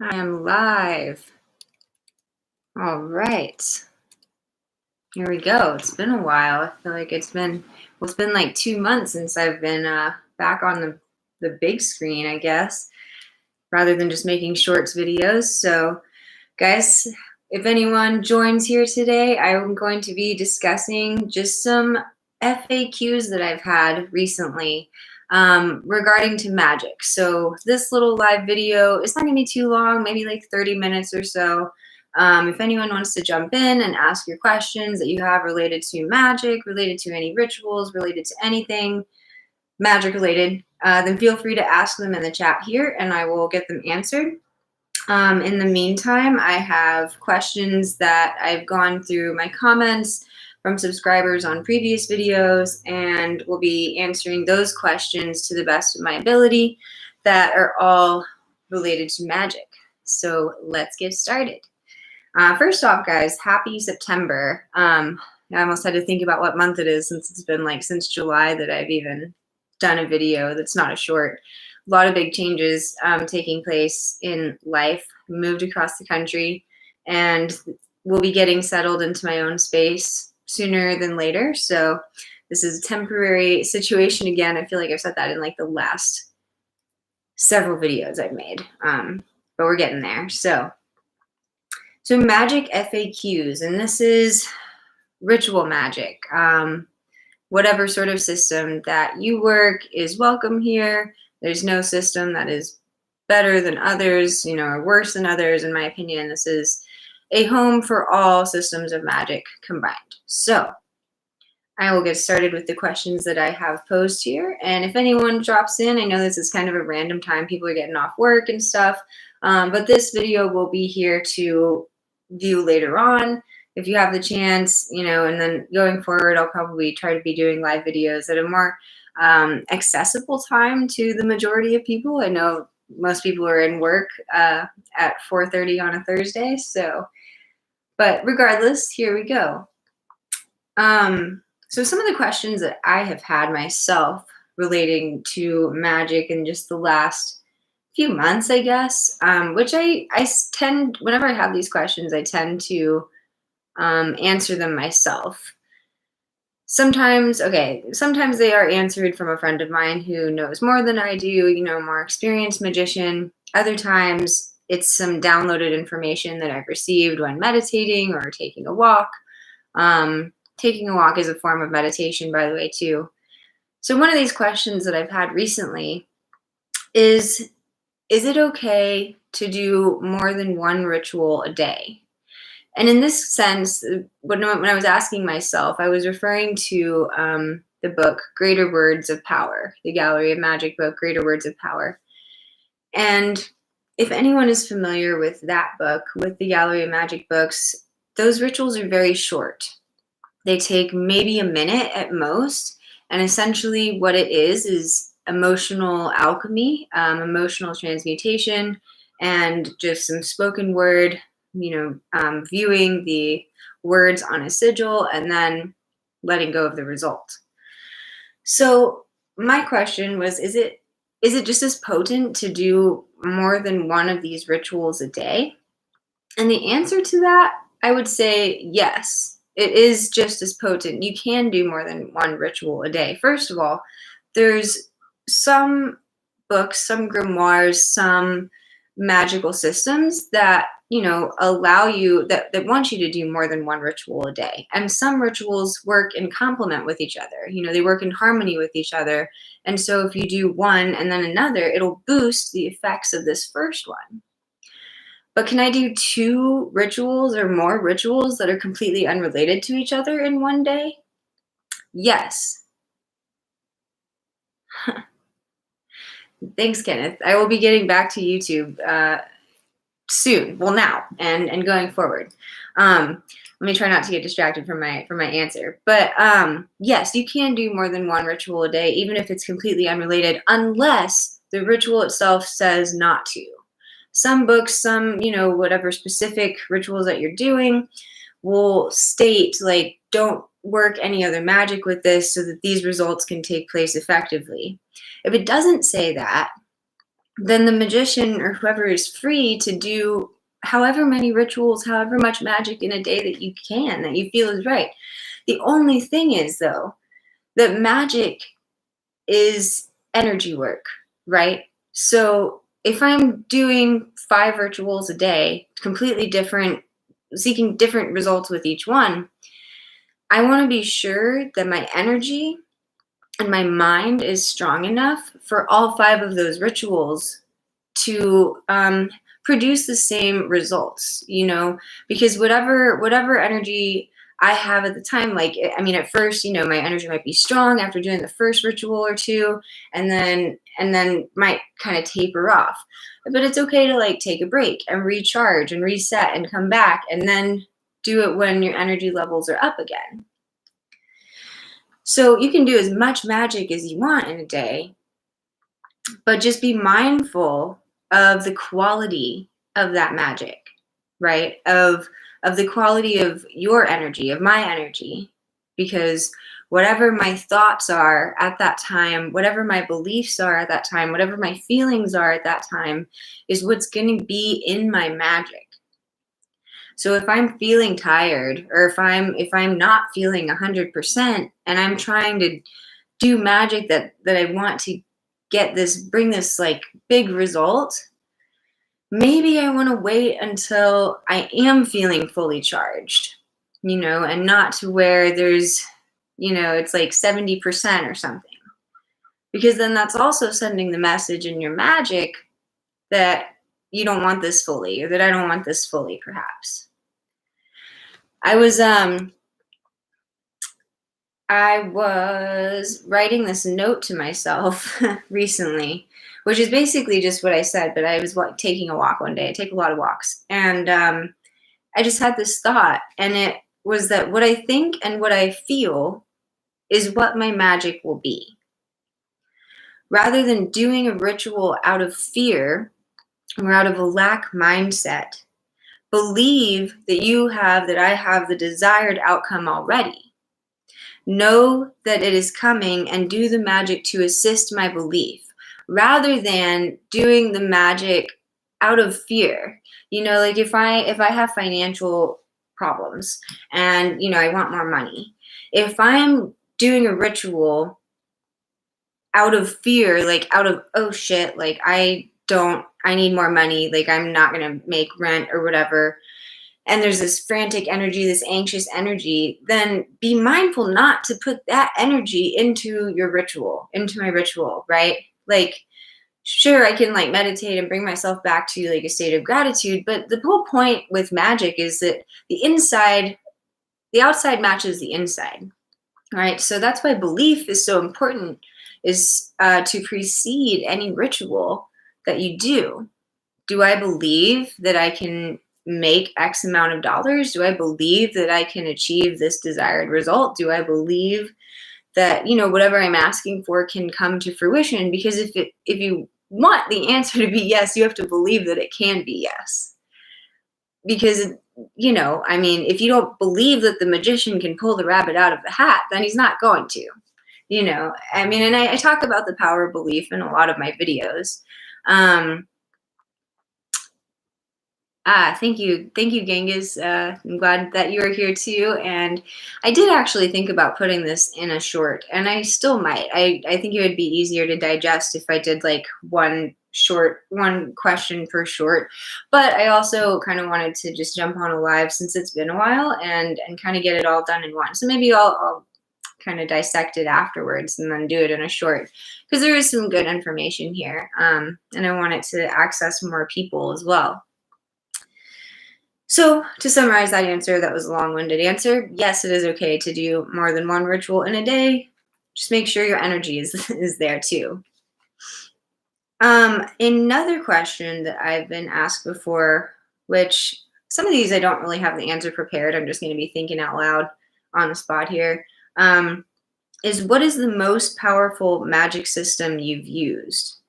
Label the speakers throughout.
Speaker 1: I am live. All right. Here we go. It's been a while. I feel like it's been like 2 months since I've been back on the big screen, I guess, rather than just making shorts videos. So, guys, if anyone joins here today, I'm going to be discussing just some FAQs that I've had recently regarding to Magick. So this little live video is not going to be too long, maybe like 30 minutes or so. If anyone wants to jump in and ask your questions that you have related to Magick, related to any rituals, related to anything Magick related, then feel free to ask them in the chat here and I will get them answered. In the meantime, I have questions that I've gone through my comments from subscribers on previous videos, and we'll be answering those questions to the best of my ability that are all related to Magick. So let's get started. First off, guys, happy September. I almost had to think about what month it is since it's been like since July that I've even done a video that's not a short. A lot of big changes taking place in life. Moved across the country and will be getting settled into my own space sooner than later. So this is a temporary situation again. I feel like I've said that in like the last several videos I've made, but we're getting there. So Magick FAQs, and this is ritual magic. Whatever sort of system that you work is welcome here. There's no system that is better than others, or worse than others. In my opinion, this is a home for all systems of magic combined. So I will get started with the questions that I have posed here. And if anyone drops in, I know this is kind of a random time. People are getting off work and stuff. But this video will be here to view later on if you have the chance, and then going forward, I'll probably try to be doing live videos at a more accessible time to the majority of people. I know most people are in work at 4:30 on a Thursday, but regardless, here we go. So some of the questions that I have had myself relating to Magick in just the last few months, I guess, which I tend, whenever I have these questions, I tend to answer them myself. Sometimes they are answered from a friend of mine who knows more than I do, more experienced magician. Other times it's some downloaded information that I've received when meditating or taking a walk. Taking a walk is a form of meditation, by the way, too. So one of these questions that I've had recently is it okay to do more than one ritual a day? And in this sense, when I was asking myself, I was referring to the book, Greater Words of Power, the Gallery of Magic book, Greater Words of Power. And if anyone is familiar with that book, with the Gallery of Magic books, those rituals are very short. They take maybe a minute at most. And essentially what it is emotional alchemy, emotional transmutation, and just some spoken word, viewing the words on a sigil and then letting go of the result. So my question was, is it just as potent to do more than one of these rituals a day? And the answer to that, I would say yes. It is just as potent. You can do more than one ritual a day. First of all, there's some books, some grimoires, some magical systems that allow you, that want you to do more than one ritual a day. And some rituals work in complement with each other. They work in harmony with each other. And so if you do one and then another, it'll boost the effects of this first one. But can I do 2 rituals or more rituals that are completely unrelated to each other in one day? Yes. Thanks, Kenneth. I will be getting back to YouTube soon. Well, now and going forward. Let me try not to get distracted from my answer. But yes, you can do more than one ritual a day, even if it's completely unrelated, unless the ritual itself says not to. Some books, whatever specific rituals that you're doing will state, like, don't work any other magic with this so that these results can take place effectively. If it doesn't say that, then the magician or whoever is free to do however many rituals, however much magic in a day that you can, that you feel is right. The only thing is, though, that magic is energy work, right? So if I'm doing 5 rituals a day, completely different, seeking different results with each one, I want to be sure that my energy and my mind is strong enough for all 5 of those rituals to produce the same results, because whatever energy I have at the time, like, I mean, at first, my energy might be strong after doing the first ritual or two, and then might kind of taper off. But it's okay to like take a break and recharge and reset and come back and then do it when your energy levels are up again. So you can do as much magic as you want in a day, but just be mindful of the quality of that magic, right? Of the quality of your energy, of my energy, because whatever my thoughts are at that time, whatever my beliefs are at that time, whatever my feelings are at that time is what's going to be in my magic. So if I'm feeling tired, or if I'm not feeling 100% and I'm trying to do magic that I want to bring this like big result, maybe I want to wait until I am feeling fully charged, and not to where there's, it's like 70% or something. Because then that's also sending the message in your magic that you don't want this fully, or that I don't want this fully, perhaps. I was writing this note to myself recently, which is basically just what I said, but I was taking a walk one day. I take a lot of walks. And I just had this thought, and it was that what I think and what I feel is what my magic will be. Rather than doing a ritual out of fear or out of a lack mindset, believe that I have the desired outcome already. Know that it is coming and do the magic to assist my belief, rather than doing the magic out of fear. Like if I have financial problems and I want more money, if I'm doing a ritual out of fear, like out of, oh shit, like I need more money, like I'm not gonna make rent or whatever, and there's this frantic energy, this anxious energy, then be mindful not to put that energy into my ritual, right? Like, sure, I can like meditate and bring myself back to like a state of gratitude, but the whole point with magic is that the outside matches the inside, right? So that's why belief is so important, is to precede any ritual that you do. Do I believe that I can make X amount of dollars? Do I believe that I can achieve this desired result? Do I believe that, whatever I'm asking for can come to fruition? Because if you want the answer to be yes, you have to believe that it can be yes. Because, I mean, if you don't believe that the magician can pull the rabbit out of the hat, then he's not going to. I mean, and I talk about the power of belief in a lot of my videos. Thank you, Genghis. I'm glad that you are here too. And I did actually think about putting this in a short, and I still might. I think it would be easier to digest if I did like one question per short. But I also kind of wanted to just jump on a live, since it's been a while, and kind of get it all done in one. So maybe I'll kind of dissect it afterwards and then do it in a short, because there is some good information here, and I want it to access more people as well. So to summarize that answer, that was a long-winded answer. Yes, it is okay to do more than one ritual in a day. Just make sure your energy is there too. Another question that I've been asked before, which some of these I don't really have the answer prepared, I'm just going to be thinking out loud on the spot here, is what is the most powerful magic system I've used?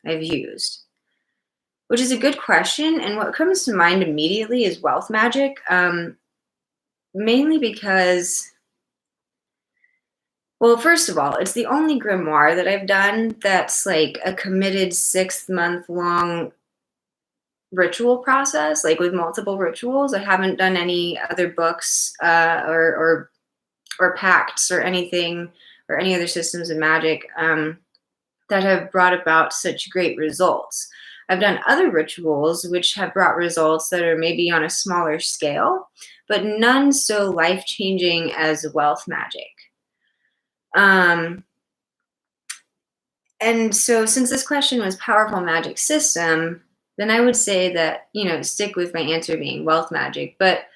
Speaker 1: Which is a good question, and what comes to mind immediately is wealth magic, mainly because Well, first of all, it's the only grimoire that I've done that's like a committed 6 month long ritual process, like with multiple rituals. I haven't done any other books or pacts or anything or any other systems of magic that have brought about such great results. I've done other rituals which have brought results that are maybe on a smaller scale, but none so life changing as wealth magic. Um, and so, since this question was powerful magic system, then I would say that, stick with my answer being wealth magic. But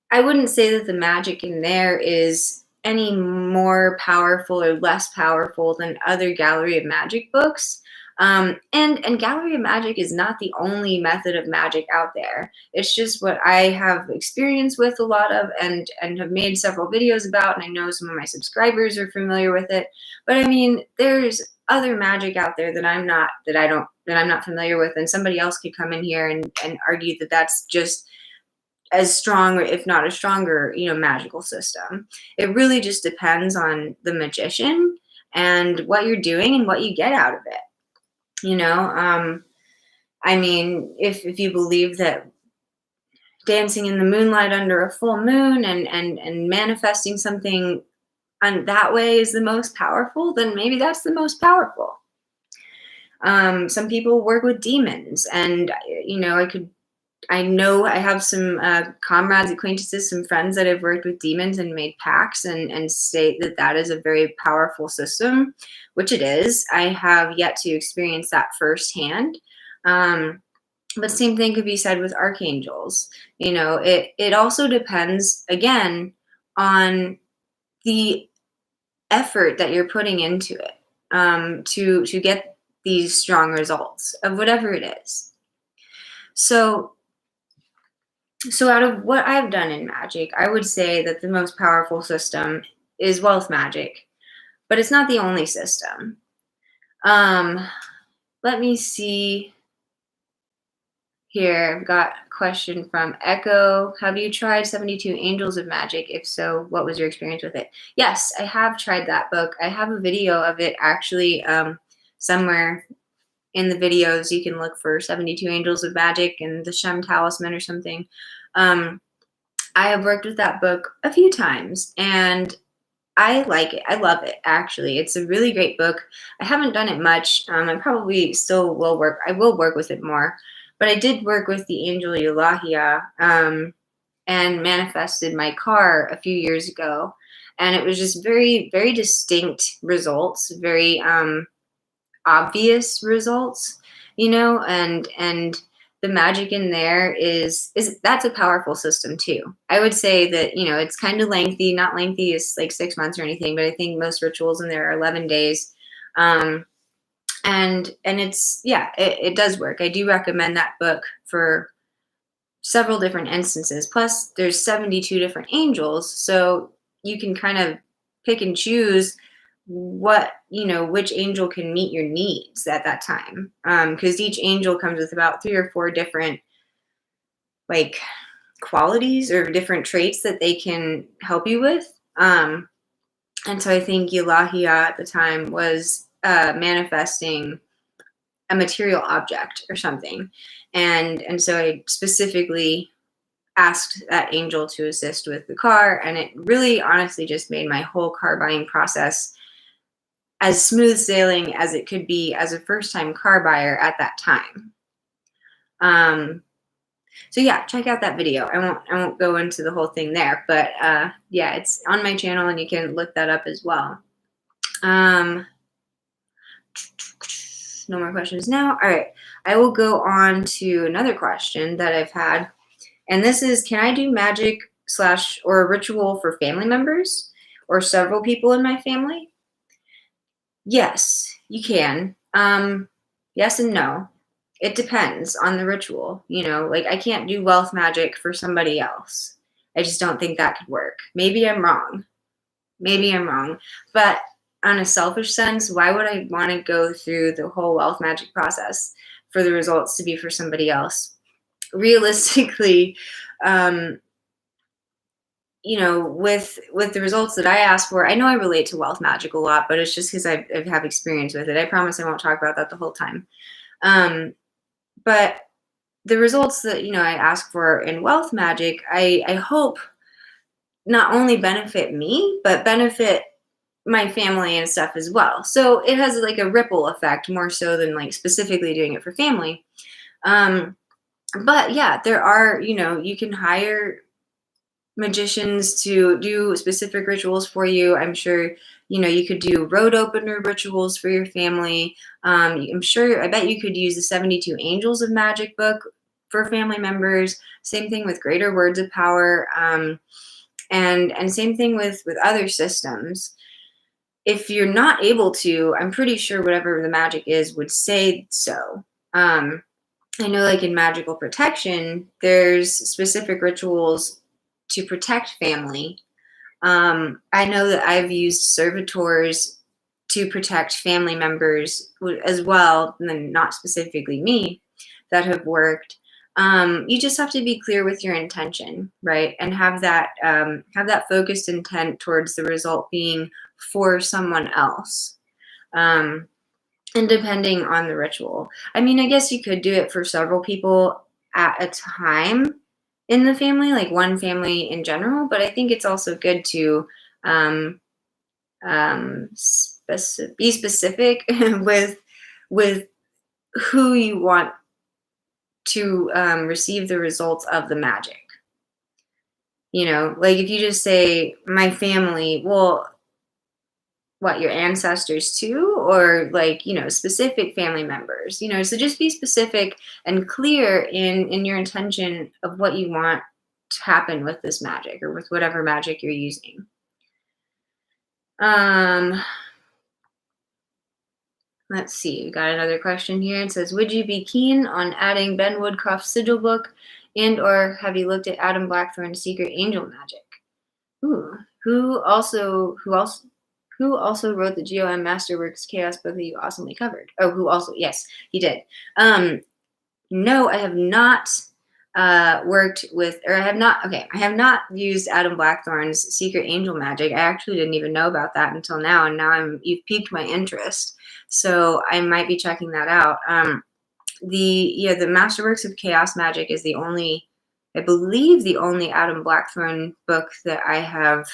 Speaker 1: I wouldn't say that the magic in there is any more powerful or less powerful than other Gallery of Magic books. And Gallery of Magic is not the only method of magic out there. It's just what I have experience with a lot of and have made several videos about, and I know some of my subscribers are familiar with it. But I mean, there's other magic out there that I'm not familiar with, and somebody else could come in here and argue that that's just as strong or if not a stronger, magical system. It really just depends on the magician and what you're doing and what you get out of it. I mean, if you believe that dancing in the moonlight under a full moon and manifesting something that way is the most powerful, then maybe that's the most powerful. Some people work with demons, and I know I have some comrades, acquaintances, some friends that have worked with demons and made pacts and state that that is a very powerful system, which it is. I have yet to experience that firsthand. But same thing could be said with archangels. It also depends, again, on the effort that you're putting into it to get these strong results of whatever it is. So out of what I've done in magic, I would say that the most powerful system is wealth magic, but it's not the only system. Let me see here. I've got a question from Echo. Have you tried 72 Angels of Magic? If so, what was your experience with it? Yes, I have tried that book. I have a video of it actually somewhere in the videos. You can look for 72 Angels of Magic and the Shem Talisman or something. I have worked with that book a few times, and I like it. I love it, actually. It's a really great book. I haven't done it much. I probably still will work. I will work with it more. But I did work with the angel Eulahia and manifested my car a few years ago. And it was just very, very distinct results, very obvious results, and the magic in there is that's a powerful system too. I would say that, it's kind of lengthy, not lengthy is like 6 months or anything, but I think most rituals in there are 11 days. And it's, yeah, it does work. I do recommend that book for several different instances. Plus there's 72 different angels. So you can kind of pick and choose which angel can meet your needs at that time, because each angel comes with about 3 or 4 different like qualities or different traits that they can help you with, and so I think Eulahia at the time was manifesting a material object or something, and so I specifically asked that angel to assist with the car, and it really honestly just made my whole car buying process as smooth sailing as it could be as a first-time car buyer at that time. So yeah, check out that video. I won't go into the whole thing there, but yeah, it's on my channel and you can look that up as well. No more questions now. All right, I will go on to another question that I've had, and this is: can I do magic / or a ritual for family members or several people in my family? Yes, you can. Yes and no. It depends on the ritual. Like I can't do wealth magic for somebody else. I just don't think that could work. Maybe I'm wrong. But on a selfish sense, why would I want to go through the whole wealth magic process for the results to be for somebody else? Realistically, with the results that I asked for, I know I relate to wealth magic a lot, but it's just because I have experience with it. I promise I won't talk about that the whole time. But the results that I ask for in wealth magic, I hope not only benefit me, but benefit my family and stuff as well. So it has like a ripple effect more so than like specifically doing it for family. Um, but yeah, there are, you can hire magicians to do specific rituals for you. I'm sure, you could do road opener rituals for your family. I bet you could use the 72 Angels of Magic book for family members. Same thing with Greater Words of Power. And same thing with other systems. If you're not able to, I'm pretty sure whatever the magic is would say so. I know, like in magical protection, there's specific rituals to protect family. I know that I've used servitors to protect family members as well, and then not specifically me, that have worked. You just have to be clear with your intention, right? And have that focused intent towards the result being for someone else. And depending on the ritual. I mean, I guess you could do it for several people at a time in the family, like one family in general, but I think it's also good to um, be specific with who you want to receive the results of the magic. Like if you just say my family, well, what, your ancestors too, or like specific family members, so just be specific and clear in your intention of what you want to happen with this magic or with whatever magic you're using. Let's see, we got another question here. It says, would you be keen on adding Ben Woodcroft's sigil book, and or have you looked at Adam Blackthorne's Secret Angel Magic? Ooh, who also wrote the GOM Masterworks Chaos book that you awesomely covered? Oh, yes, he did. No, I have not worked with, or I have not used Adam Blackthorne's Secret Angel Magic. I actually didn't even know about that until now, and now you've piqued my interest. So I might be checking that out. The Masterworks of Chaos Magic is I believe the only Adam Blackthorne book that I have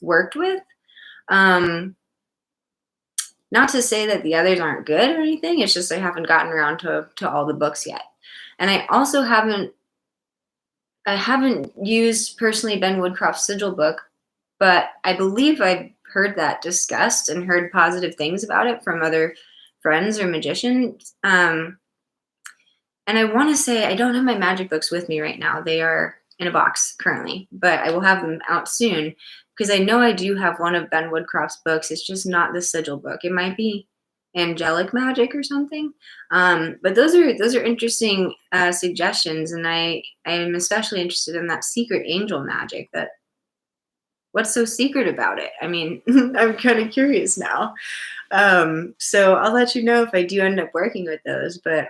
Speaker 1: worked with. Not to say that the others aren't good or anything. It's just I haven't gotten around to all the books yet. And I also haven't used personally Ben Woodcroft's sigil book, but I believe I've heard that discussed and heard positive things about it from other friends or magicians. And I want to say I don't have my magic books with me right now. They are in a box currently, but I will have them out soon because I know I do have one of Ben Woodcroft's books. It's just not the sigil book. It might be Angelic Magic or something. But those are interesting suggestions, and I am especially interested in that Secret Angel Magic. What's so secret about it? I mean, I'm kind of curious now. So I'll let you know if I do end up working with those. But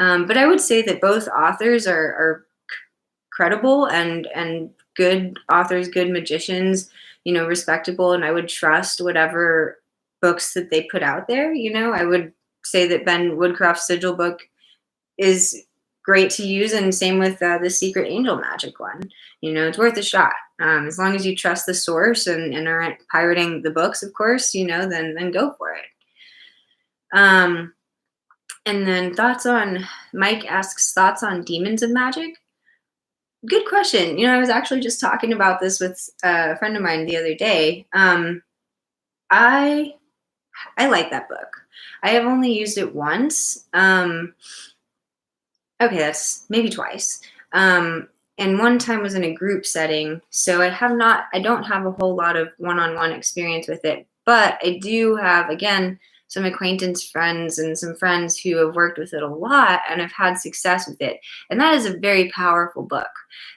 Speaker 1: I would say that both authors are credible and good authors, good magicians, respectable, and I would trust whatever books that they put out there. I would say that Ben Woodcroft's sigil book is great to use, and same with the Secret Angel Magic one. It's worth a shot. As long as you trust the source and aren't pirating the books, of course, then go for it. And then Mike asks thoughts on Demons of Magic. Good question. I was actually just talking about this with a friend of mine the other day. I like that book. I have only used it once. Okay, that's maybe twice. And one time was in a group setting, so I don't have a whole lot of one-on-one experience with it, but I do have, again, some acquaintance friends and some friends who have worked with it a lot and have had success with it. And that is a very powerful book.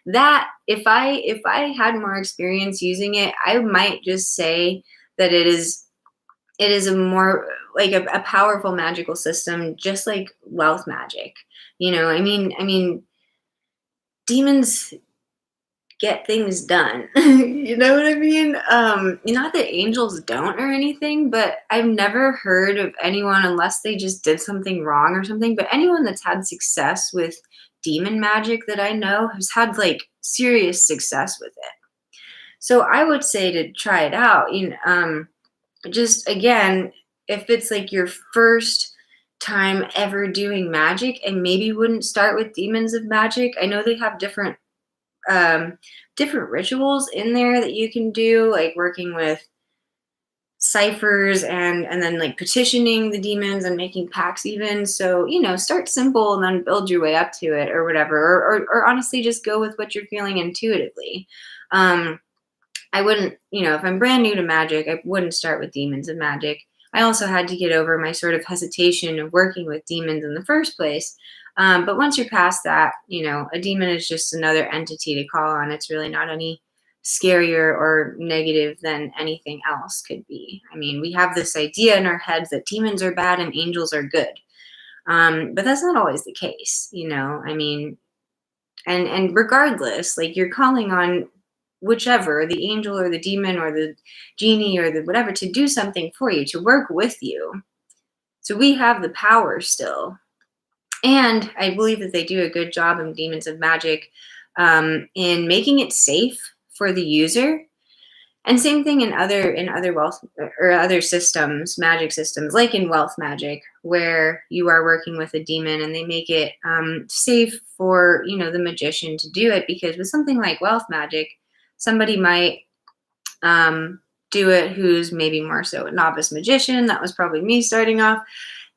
Speaker 1: That if I had more experience using it, I might just say that it is a more like a powerful magical system, just like wealth magic. I mean, demons get things done. You know what I mean? Not that angels don't or anything, but I've never heard of anyone, unless they just did something wrong or something, but anyone that's had success with demon magic that I know has had like serious success with it. So I would say to try it out. Just again, if it's like your first time ever doing magic, and maybe wouldn't start with demons of magic. I know they have um, different rituals in there that you can do, like working with ciphers and then like petitioning the demons and making pacts even. So start simple and then build your way up to it or whatever, or honestly just go with what you're feeling intuitively. um I wouldn't, if I'm brand new to magic, I wouldn't start with demons of magic. I also had to get over my sort of hesitation of working with demons in the first place. But once you're past that, a demon is just another entity to call on. It's really not any scarier or negative than anything else could be. I mean, we have this idea in our heads that demons are bad and angels are good. But that's not always the case, I mean, and regardless, like you're calling on whichever, the angel or the demon or the genie or the whatever, to do something for you, to work with you. So we have the power still. And I believe that they do a good job in Demons of Magic, in making it safe for the user. And same thing in other wealth or other systems, magic systems, like in wealth magic, where you are working with a demon and they make it safe for the magician to do it. Because with something like wealth magic, somebody might do it who's maybe more so a novice magician. That was probably me starting off,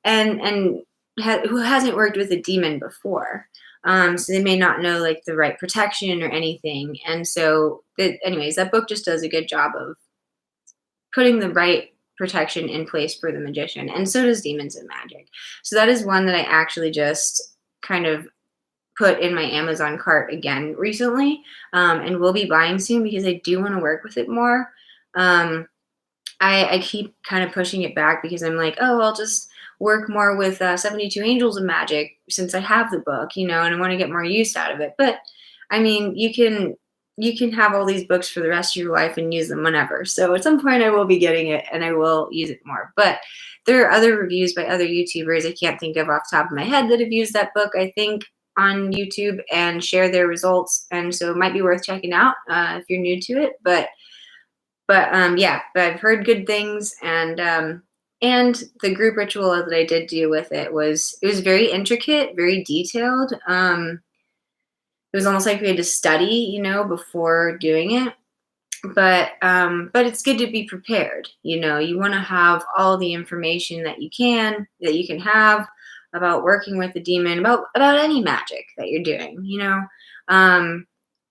Speaker 1: and who hasn't worked with a demon before. So they may not know like the right protection or anything. And so, anyways, that book just does a good job of putting the right protection in place for the magician. And so does Demons of Magic. So that is one that I actually just kind of put in my Amazon cart again recently, and will be buying soon because I do want to work with it more. Um, I keep kind of pushing it back because I'm like, oh, I'll just work more with 72 Angels of Magic since I have the book, and I want to get more use out of it. But I mean, you can have all these books for the rest of your life and use them whenever. So at some point I will be getting it and I will use it more. But there are other reviews by other YouTubers I can't think of off the top of my head that have used that book, I think, on YouTube and share their results. And so it might be worth checking out if you're new to it. But I've heard good things, and the group ritual that I did do with it was very intricate, very detailed. It was almost like we had to study, before doing it. But it's good to be prepared. You want to have all the information that you can have about working with the demon, about any magic that you're doing.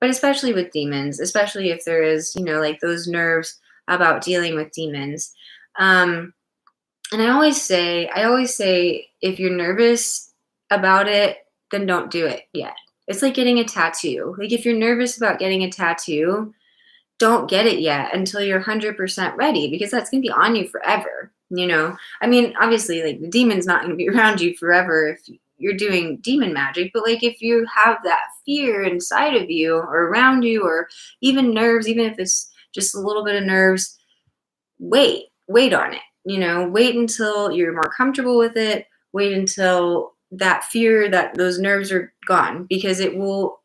Speaker 1: But especially with demons, especially if there is, like those nerves about dealing with demons. And I always say, if you're nervous about it, then don't do it yet. It's like getting a tattoo. Like if you're nervous about getting a tattoo, don't get it yet until you're 100% ready, because that's going to be on you forever. I mean, obviously, like the demon's not going to be around you forever if you're doing demon magic, but like if you have that fear inside of you or around you, or even nerves, even if it's just a little bit of nerves, wait on it. Wait until you're more comfortable with it. Wait until that fear, that those nerves are gone, because it will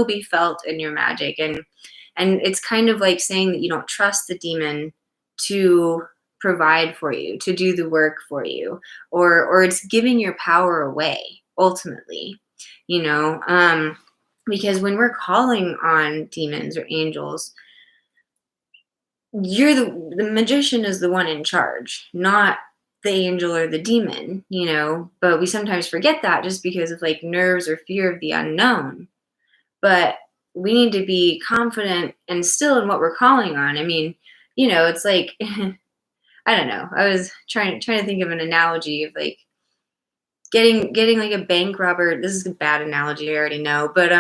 Speaker 1: be felt in your magic. And it's kind of like saying that you don't trust the demon to provide for you, to do the work for you, or it's giving your power away ultimately. Because when we're calling on demons or angels, the magician is the one in charge, not the angel or the demon. But we sometimes forget that just because of like nerves or fear of the unknown. But we need to be confident and still in what we're calling on. I mean, it's like I don't know. I was trying to think of an analogy of like getting like a bank robber. This is a bad analogy, I already know, but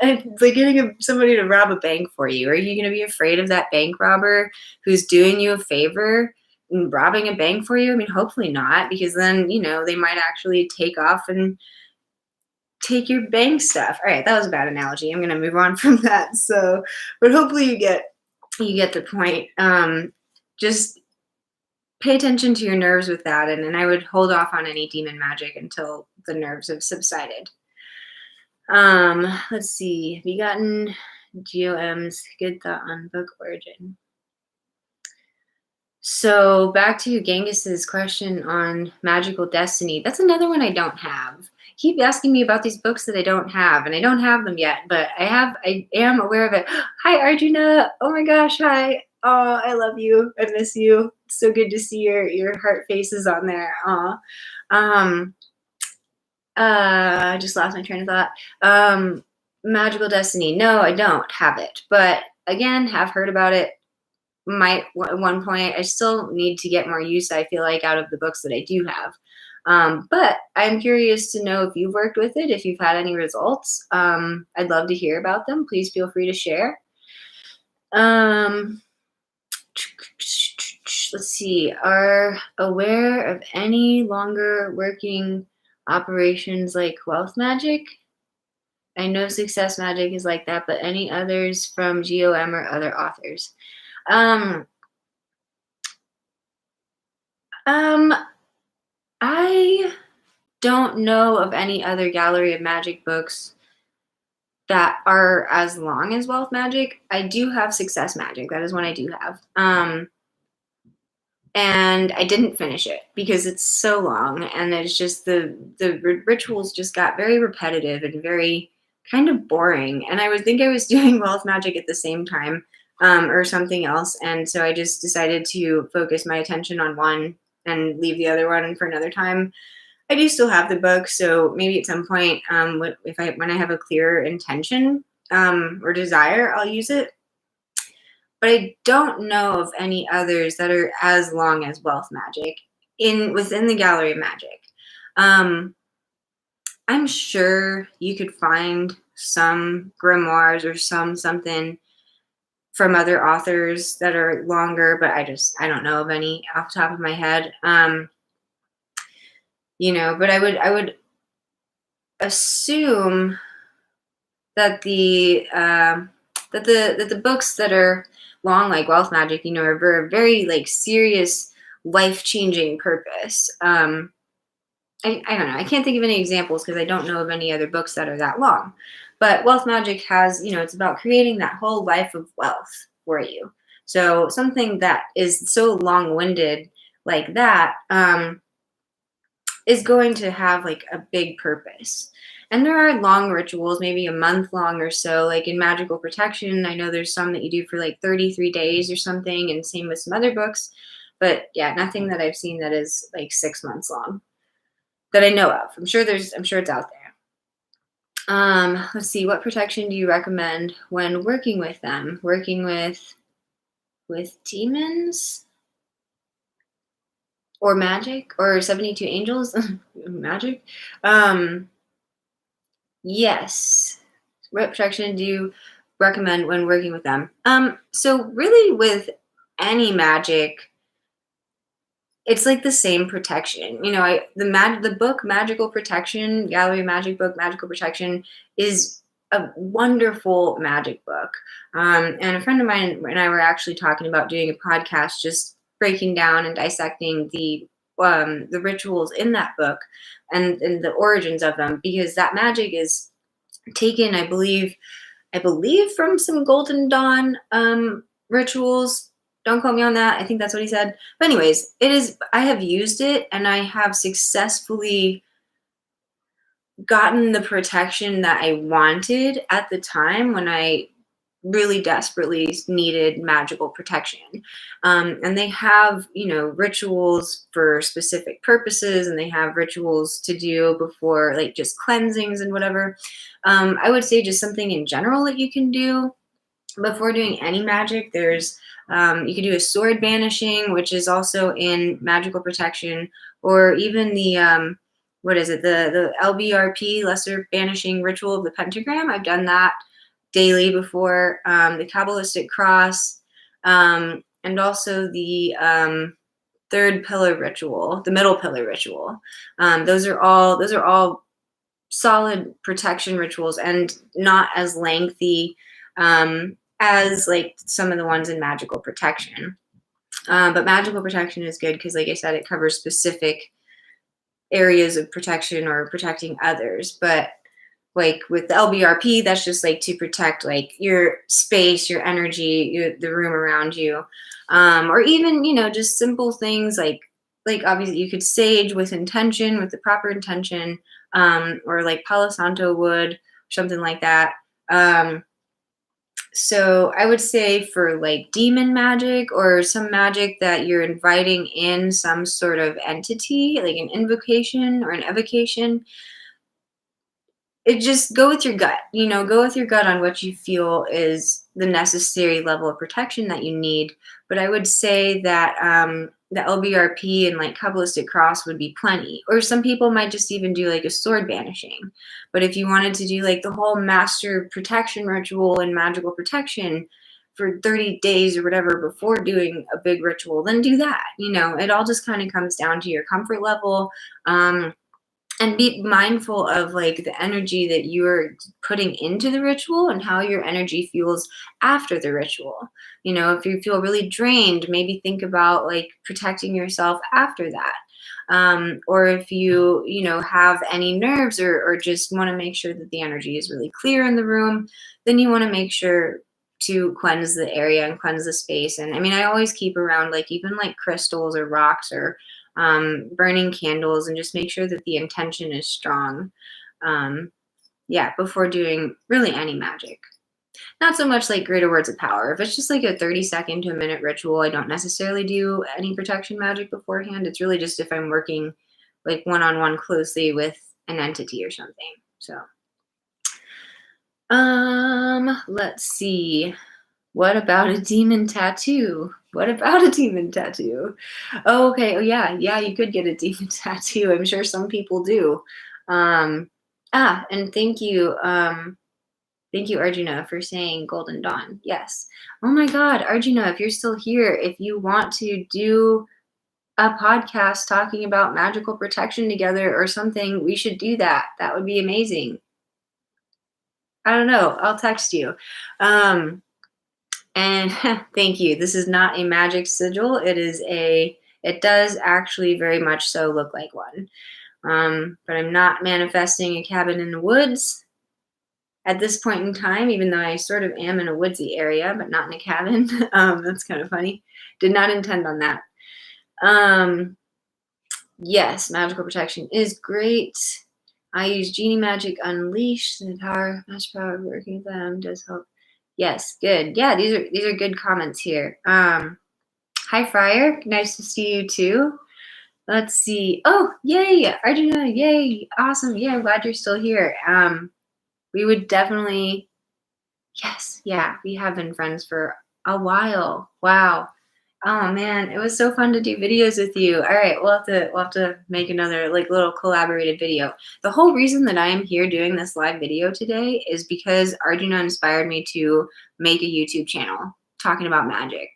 Speaker 1: it's like getting somebody to rob a bank for you. Are you going to be afraid of that bank robber who's doing you a favor and robbing a bank for you? I mean, hopefully not, because then they might actually take off and take your bank stuff. All right, that was a bad analogy. I'm gonna move on from that. So, but hopefully you get the point. Just pay attention to your nerves with that, and I would hold off on any demon magic until the nerves have subsided. Let's see. Have you gotten GOM's good thought on book origin? So back to Genghis's question on magical destiny. That's another one I don't have. Keep asking me about these books that I don't have, and I don't have them yet, but I have. I am aware of it. Hi, Arjuna. Oh my gosh, hi. Oh, I love you. I miss you. It's so good to see your heart faces on there. Oh, um, I just lost my train of thought. Magical destiny. No, I don't have it, but again, have heard about it. Might at one point. I still need to get more use, I feel like, out of the books that I do have. But I'm curious to know if you've worked with it, if you've had any results. I'd love to hear about them. Please feel free to share. Let's see. Are aware of any longer working operations like wealth magic? I know success magic is like that, but any others from GOM or other authors? Um, um, I don't know of any other Gallery of Magic books that are as long as Wealth Magic. I do have Success Magic. That is one I do have. And I didn't finish it because it's so long, and it's just the rituals just got very repetitive and very kind of boring. And I would think I was doing Wealth Magic at the same time, or something else, and so I just decided to focus my attention on one and leave the other one for another time. I do still have the book, so maybe at some point, when I have a clearer intention or desire, I'll use it. But I don't know of any others that are as long as Wealth Magic within the Gallery of Magic. I'm sure you could find some grimoires or something from other authors that are longer, but I don't know of any off the top of my head. But I would assume that the books that are long like Wealth Magic, are very, very like serious, life-changing purpose. I don't know. I can't think of any examples because I don't know of any other books that are that long. But Wealth Magic has, it's about creating that whole life of wealth for you. So something that is so long-winded like that is going to have like a big purpose. And there are long rituals, maybe a month long or so, like in Magical Protection. I know there's some that you do for like 33 days or something, and same with some other books. But yeah, nothing that I've seen that is like 6 months long that I know of. I'm sure it's out there. Let's see, what protection do you recommend when working with them? Working with demons? Or magic? Or 72 angels? Magic? Yes. What protection do you recommend when working with them? So really with any magic, it's like the same protection. The book Magical Protection, Gallery of Magic book, Magical Protection, is a wonderful magic book. And a friend of mine and I were actually talking about doing a podcast just breaking down and dissecting the rituals in that book and the origins of them, because that magic is taken, I believe from some Golden Dawn rituals. Don't quote me on that. I think that's what he said. But anyways, I have used it, and I have successfully gotten the protection that I wanted at the time when I really desperately needed magical protection. And they have, rituals for specific purposes, and they have rituals to do before, like just cleansings and whatever. I would say just something in general that you can do before doing any magic. There's you can do a sword banishing, which is also in Magical Protection, or even the what is it, the LBRP, Lesser Banishing Ritual of the Pentagram. I've done that daily before. The Kabbalistic Cross, and also the third pillar ritual, the middle pillar ritual. Those are all solid protection rituals and not as lengthy as like some of the ones in magical protection. But magical protection is good because, like I said, it covers specific areas of protection or protecting others. But like with the LBRP, that's just like to protect like your space, your energy, the room around you, or even just simple things like obviously you could sage with intention, with the proper intention, or like Palo Santo wood, something like that. So I would say for like demon magic or some magic that you're inviting in some sort of entity, like an invocation or an evocation, it just go with your gut. Go with your gut on what you feel is the necessary level of protection that you need. But I would say that the LBRP and like Kabbalistic cross would be plenty. Or some people might just even do like a sword banishing. But if you wanted to do like the whole master protection ritual and magical protection for 30 days or whatever before doing a big ritual, then do that. It all just kind of comes down to your comfort level. And be mindful of like the energy that you're putting into the ritual and how your energy feels after the ritual. If you feel really drained, maybe think about like protecting yourself after that. Or if you have any nerves or just want to make sure that the energy is really clear in the room, then you want to make sure to cleanse the area and cleanse the space. And I mean, I always keep around like even like crystals or rocks or burning candles, and just make sure that the intention is strong. Before doing really any magic. Not so much like greater words of power. If it's just like a 30-second to a minute ritual, I don't necessarily do any protection magic beforehand. It's really just if I'm working like one-on-one closely with an entity or something. So, let's see. What about a demon tattoo? What about a demon tattoo? Oh, okay. Oh, yeah. Yeah, you could get a demon tattoo. I'm sure some people do. And thank you. Thank you, Arjuna, for saying Golden Dawn. Yes. Oh my God, Arjuna, if you're still here, if you want to do a podcast talking about magical protection together or something, we should do that. That would be amazing. I don't know. I'll text you. And thank you. This is not a magic sigil. It does actually very much so look like one. But I'm not manifesting a cabin in the woods at this point in time, even though I sort of am in a woodsy area, but not in a cabin. That's kind of funny. Did not intend on that. Yes, magical protection is great. I use Genie Magic Unleash. The power, magic power of working with them does help. Yes, good. Yeah, these are good comments here. Hi Friar, nice to see you too. Let's see. Oh, yay, Arjuna, yay, awesome. Yeah, I'm glad you're still here. We would definitely, yes, yeah, we have been friends for a while. Wow. Oh man, it was so fun to do videos with you. All right, we'll have to make another like little collaborated video. The whole reason that I am here doing this live video today is because Arjuna inspired me to make a YouTube channel talking about magic.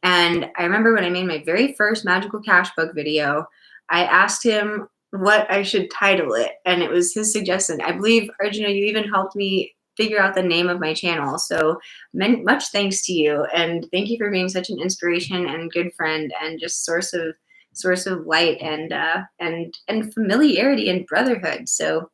Speaker 1: And I remember when I made my very first magical cash book video, I asked him what I should title it, and it was his suggestion. I believe, Arjuna, you even helped me figure out the name of my channel. So much thanks to you, and thank you for being such an inspiration and good friend and just source of light and familiarity and brotherhood. So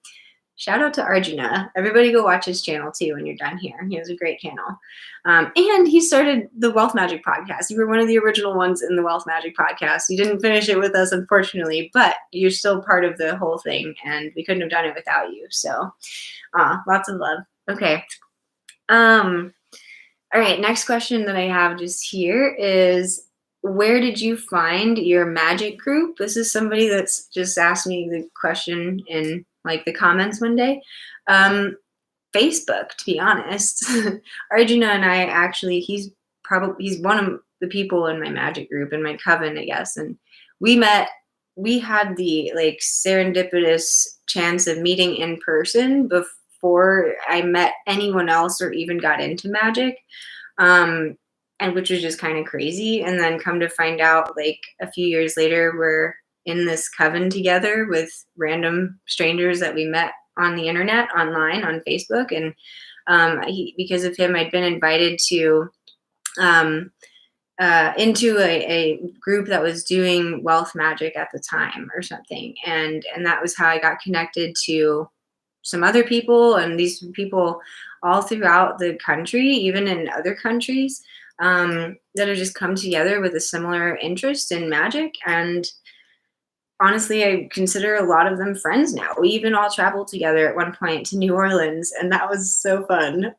Speaker 1: shout out to Arjuna. Everybody go watch his channel too when you're done here. He has a great channel. And he started the Wealth Magic podcast. You were one of the original ones in the Wealth Magic podcast. You didn't finish it with us, unfortunately, but you're still part of the whole thing, and we couldn't have done it without you. So lots of love. Okay. All right. Next question that I have just here is, where did you find your magic group? This is somebody that's just asked me the question in like the comments one day. Facebook, to be honest. Arjuna and I actually, he's one of the people in my magic group, in my coven, I guess. And we had the like serendipitous chance of meeting in person before I met anyone else or even got into magic. And which was just kind of crazy. And then come to find out like a few years later, we're in this coven together with random strangers that we met on the internet, online, on Facebook, and because of him, I'd been invited to um, into a group that was doing wealth magic at the time or something, and that was how I got connected to some other people, and these people all throughout the country, even in other countries, that have just come together with a similar interest in magic. And honestly, I consider a lot of them friends now. We even all traveled together at one point to New Orleans, and that was so fun.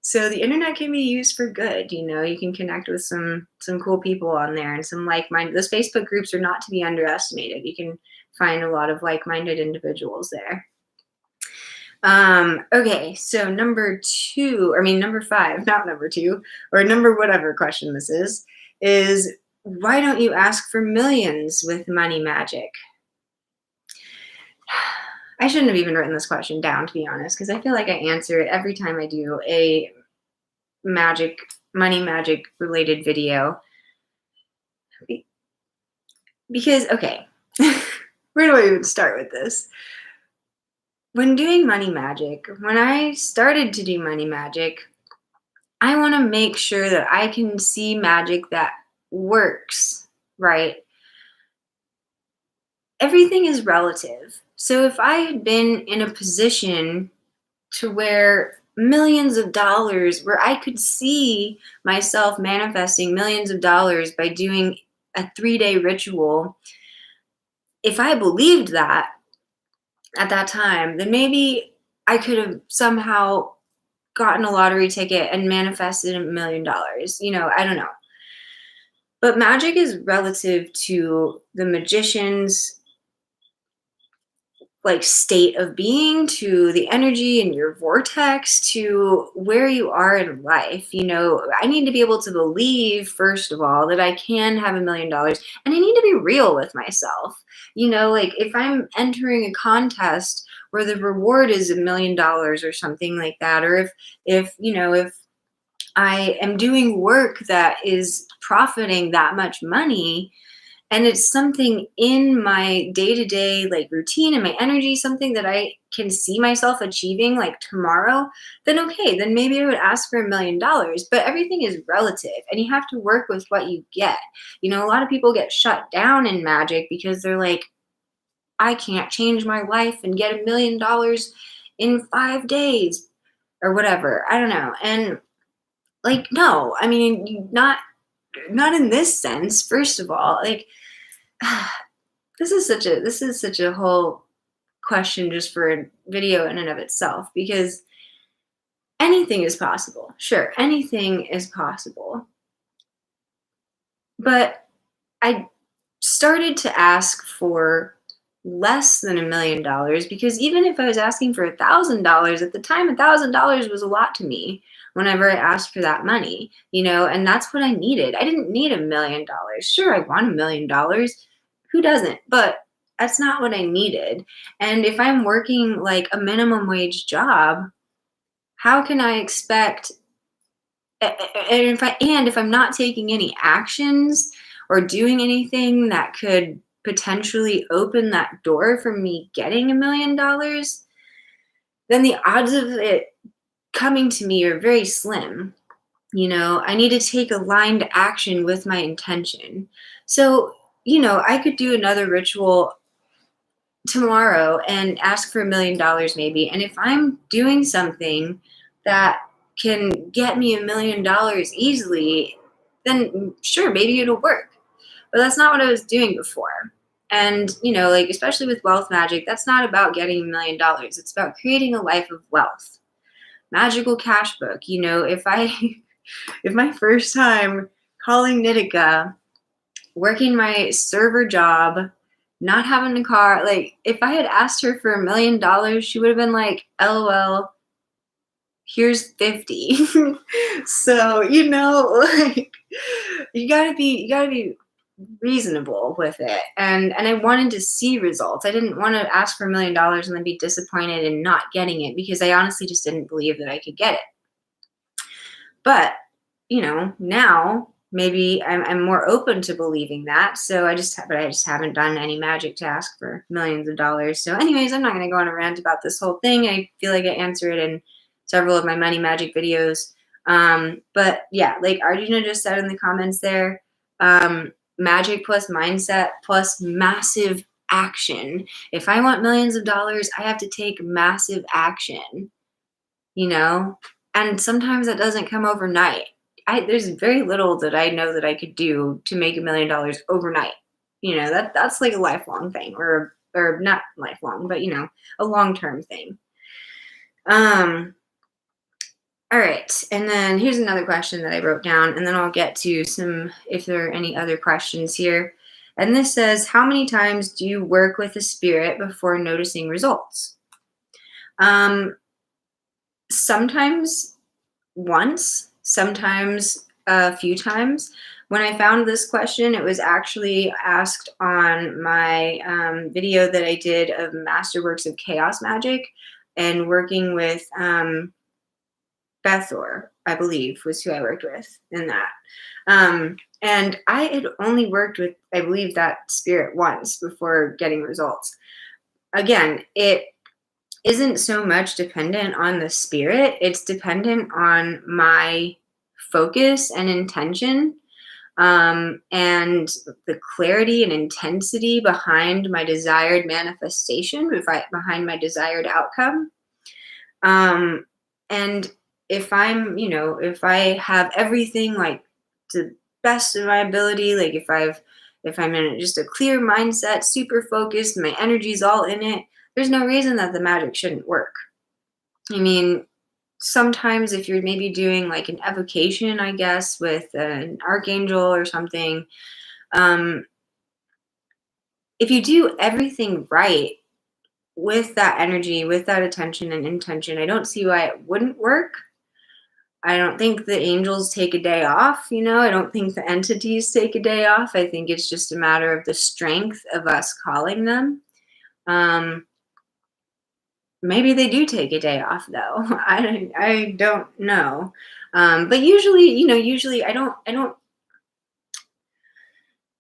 Speaker 1: So the internet can be used for good. You can connect with some cool people on there and some like-minded. Those Facebook groups are not to be underestimated. You can find a lot of like-minded individuals there. Okay, so number five, not number two, or number whatever question this is why don't you ask for millions with money magic? I shouldn't have even written this question down, to be honest, because I feel like I answer it every time I do a money magic related video. Because, okay, where do I even start with this? When doing money magic, when I started to do money magic, I want to make sure that I can see magic that works, right? Everything is relative. So if I had been in a position to where millions of dollars, where I could see myself manifesting millions of dollars by doing a 3-day ritual, if I believed that at that time, then maybe I could have somehow gotten a lottery ticket and manifested $1 million. I don't know. But magic is relative to the magician's like state of being, to the energy in your vortex, to where you are in life. I need to be able to believe, first of all, that I can have $1 million, and I need to be real with myself. Like if I'm entering a contest where the reward is $1 million or something like that, or if I am doing work that is profiting that much money, and it's something in my day-to-day like routine and my energy, something that I can see myself achieving like tomorrow, then okay, then maybe I would ask for $1 million. But everything is relative, and you have to work with what you get. A lot of people get shut down in magic because they're like, I can't change my life and get $1 million in 5 days or whatever. I don't know. And like, no, I mean, not in this sense. First of all, like, this is such a whole question just for a video in and of itself, because anything is possible. Sure, anything is possible. But I started to ask for less than $1 million, because even if I was asking for $1,000 at the time, $1,000 was a lot to me whenever I asked for that money, and that's what I needed. I didn't need $1 million. Sure, I want $1 million. Who doesn't? But that's not what I needed. And if I'm working like a minimum wage job, how can I expect, and if I'm not taking any actions or doing anything that could potentially open that door for me getting $1 million, then the odds of it coming to me are very slim. I need to take aligned action with my intention. So, I could do another ritual tomorrow and ask for $1 million maybe. And if I'm doing something that can get me $1 million easily, then sure, maybe it'll work. But that's not what I was doing before. And, like, especially with wealth magic, that's not about getting $1 million. It's about creating a life of wealth. Magical cash book. If my first time calling Nitika, working my server job, not having a car, like if I had asked her for $1 million, she would have been like, LOL, here's 50. So, like you gotta be reasonable with it. And I wanted to see results. I didn't want to ask for $1 million and then be disappointed in not getting it, because I honestly just didn't believe that I could get it. But, now maybe I'm more open to believing that. So but I just haven't done any magic to ask for millions of dollars. So, anyways, I'm not going to go on a rant about this whole thing. I feel like I answer it in several of my money magic videos. But yeah, like Arjuna just said in the comments there, magic plus mindset plus massive action. If I want millions of dollars, I have to take massive action, you know? And sometimes that doesn't come overnight. There's very little that I know that I could do to make $1 million overnight. That's like a lifelong thing, or not lifelong, but a long-term thing. All right. And then here's another question that I wrote down, and then I'll get to if there are any other questions here. And this says, how many times do you work with a spirit before noticing results? Sometimes once, sometimes a few times. When I found this question, it was actually asked on my video that I did of Masterworks of Chaos Magic, and working with Bethor, I believe, was who I worked with in that. And I had only worked with, I believe, that spirit once before getting results. Again, it isn't so much dependent on the spirit, it's dependent on my focus and intention, and the clarity and intensity behind my desired manifestation, behind my desired outcome. And if if I have everything like to the best of my ability, like if I'm in just a clear mindset, super focused, my energy's all in it, there's no reason that the magic shouldn't work. I mean, sometimes if you're maybe doing like an evocation, I guess, with an archangel or something, if you do everything right with that energy, with that attention and intention, I don't see why it wouldn't work. I don't think the angels take a day off, I don't think the entities take a day off. I think it's just a matter of the strength of us calling them. Maybe they do take a day off though. I don't know. But usually I don't,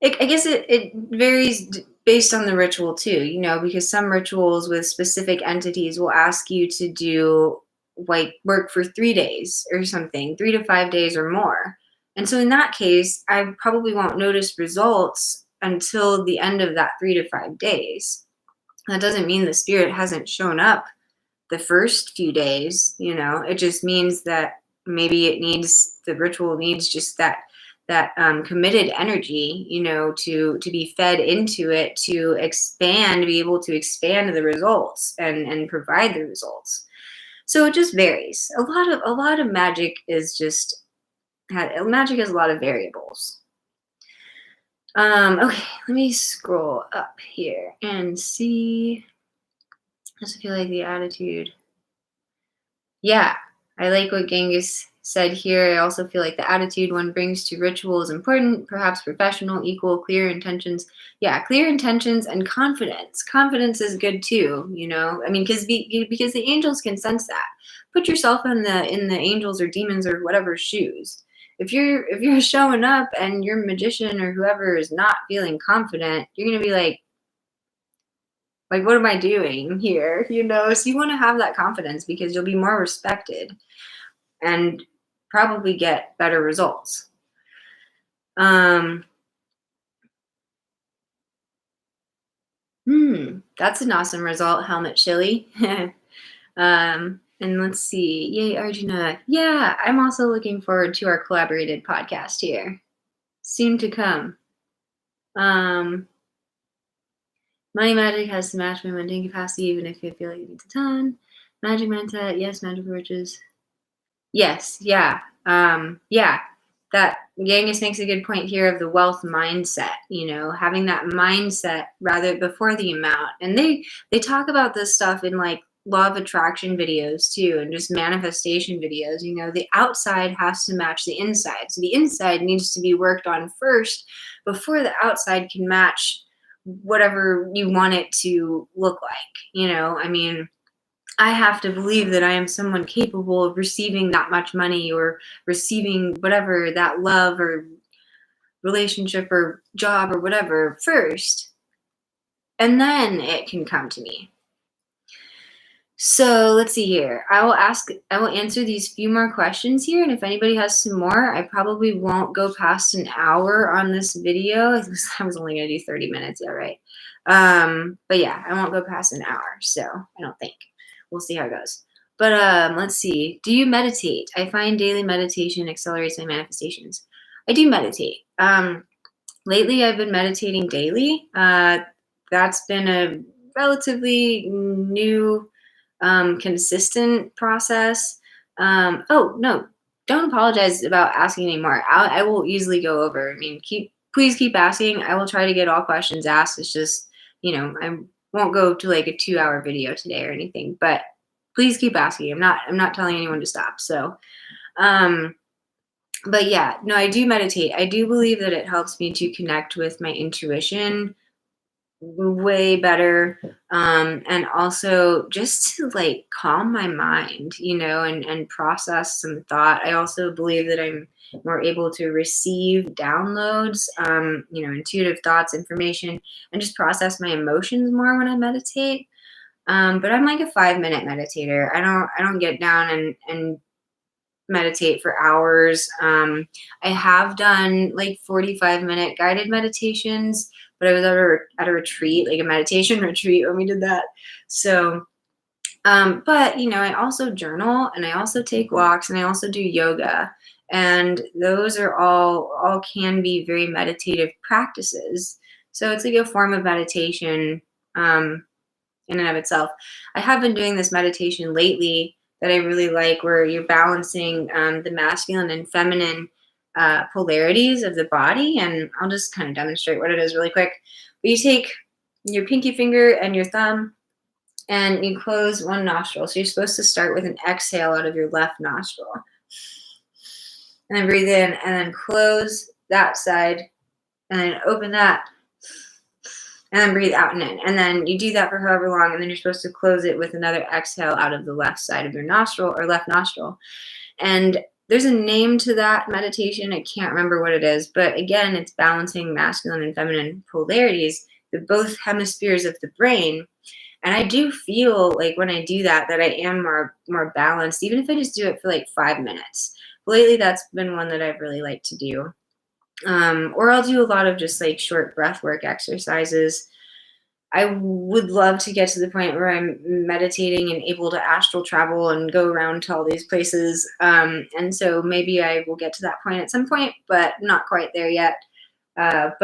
Speaker 1: I guess it varies based on the ritual too, because some rituals with specific entities will ask you to do like work for 3 days or something, 3 to 5 days or more. And so in that case, I probably won't notice results until the end of that 3 to 5 days. That doesn't mean the spirit hasn't shown up the first few days. It just means that maybe the ritual needs just that committed energy, to be fed into it, to expand, be able to expand the results and provide the results. So it just varies. A lot of magic has a lot of variables. Okay, let me scroll up here and see. I just feel like the attitude. Yeah, I like what Genghis said here. I also feel like the attitude one brings to ritual is important, perhaps professional, equal, clear intentions. Yeah, clear intentions and confidence. Confidence is good too, I mean, because the angels can sense that. Put yourself in the angels or demons or whatever shoes. If you're showing up and your magician or whoever is not feeling confident, you're gonna be like, what am I doing here? So you want to have that confidence because you'll be more respected and probably get better results. That's an awesome result, Helmet Chili. And let's see. Yay, Arjuna. Yeah, I'm also looking forward to our collaborated podcast here. Soon to come. Money magic has to match my mundane capacity, even if you feel like it needs a ton. Magic mindset, yes. Magical riches, yes. Yeah. Yeah. That Genghis makes a good point here of the wealth mindset. Having that mindset rather before the amount. And they talk about this stuff in like law of attraction videos too, and just manifestation videos. The outside has to match the inside, so the inside needs to be worked on first before the outside can match whatever you want it to look like. I mean, I have to believe that I am someone capable of receiving that much money or receiving whatever, that love or relationship or job or whatever first, and then it can come to me. So let's see here. I will answer these few more questions here. And if anybody has some more, I probably won't go past an hour on this video. I was only going to do 30 minutes. Yeah, right. But yeah, I won't go past an hour. So I don't think. We'll see how it goes. But let's see. Do you meditate? I find daily meditation accelerates my manifestations. I do meditate. Lately, I've been meditating daily. That's been a relatively new consistent process. Oh no, don't apologize about asking anymore. I will easily go over. I mean, please keep asking. I will try to get all questions asked. It's just, I won't go to like a 2-hour video today or anything, but please keep asking. I'm not telling anyone to stop. So, but yeah, no, I do meditate. I do believe that it helps me to connect with my intuition way better, and also just to like calm my mind, and process some thought. I also believe that I'm more able to receive downloads, intuitive thoughts, information, and just process my emotions more when I meditate. But I'm like a 5-minute meditator. I don't get down and meditate for hours. I have done like 45-minute guided meditations, but I was at a retreat, like a meditation retreat when we did that. So, but I also journal, and I also take walks, and I also do yoga. And those are all can be very meditative practices. So it's like a form of meditation, in and of itself. I have been doing this meditation lately that I really like, where you're balancing the masculine and feminine polarities of the body. And I'll just kind of demonstrate what it is really quick. But you take your pinky finger and your thumb, and you close one nostril. So you're supposed to start with an exhale out of your left nostril. And then breathe in, and then close that side, and then open that, and then breathe out and in. And then you do that for however long, and then you're supposed to close it with another exhale out of the left side of your nostril, or left nostril. And there's a name to that meditation. I can't remember what it is, but again, it's balancing masculine and feminine polarities, the both hemispheres of the brain. And I do feel like when I do that I am more balanced, even if I just do it for like 5 minutes. Lately, that's been one that I've really liked to do. Or I'll do a lot of just like short breath work exercises. I would love to get to the point where I'm meditating and able to astral travel and go around to all these places. And so maybe I will get to that point at some point, but not quite there yet. But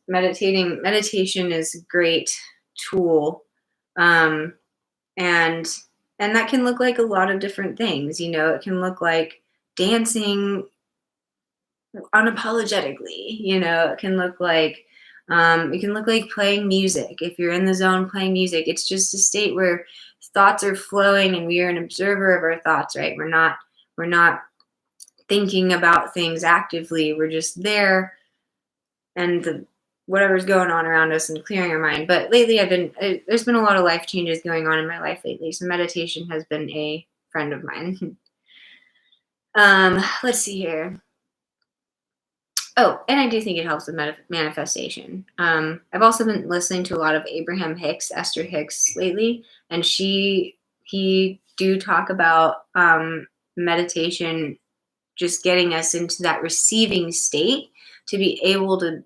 Speaker 1: meditation is a great tool. And that can look like a lot of different things. It can look like dancing unapologetically. It can look like playing music. If you're in the zone playing music, it's just a state where thoughts are flowing and we are an observer of our thoughts, right? We're not thinking about things actively. We're just there, and whatever's going on around us, and clearing our mind. But lately there's been a lot of life changes going on in my life lately. So meditation has been a friend of mine. Let's see here. Oh, and I do think it helps with manifestation. I've also been listening to a lot of Abraham Hicks, Esther Hicks lately, and he do talk about meditation just getting us into that receiving state to be able to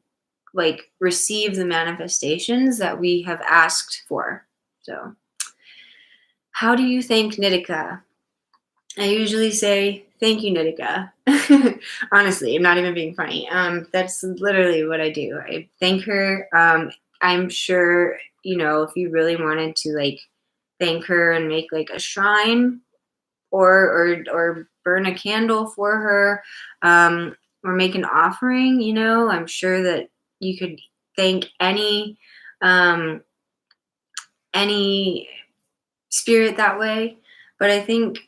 Speaker 1: like receive the manifestations that we have asked for. So, how do you thank Nitika? I usually say, thank you, Nitika. Honestly, I'm not even being funny. That's literally what I do. I thank her. I'm sure, if you really wanted to like thank her and make like a shrine, or burn a candle for her, or make an offering, I'm sure that you could thank any spirit that way. But I think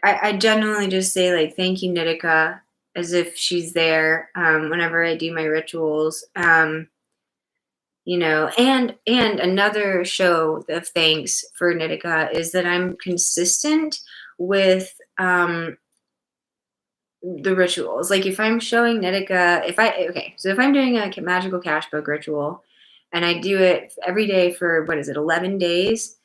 Speaker 1: I genuinely just say like, thank you, Nitika, as if she's there, whenever I do my rituals. And another show of thanks for Nitika is that I'm consistent with the rituals. Like if I'm showing Nitika, so if I'm doing a magical cash book ritual and I do it every day for what is it, 11 days,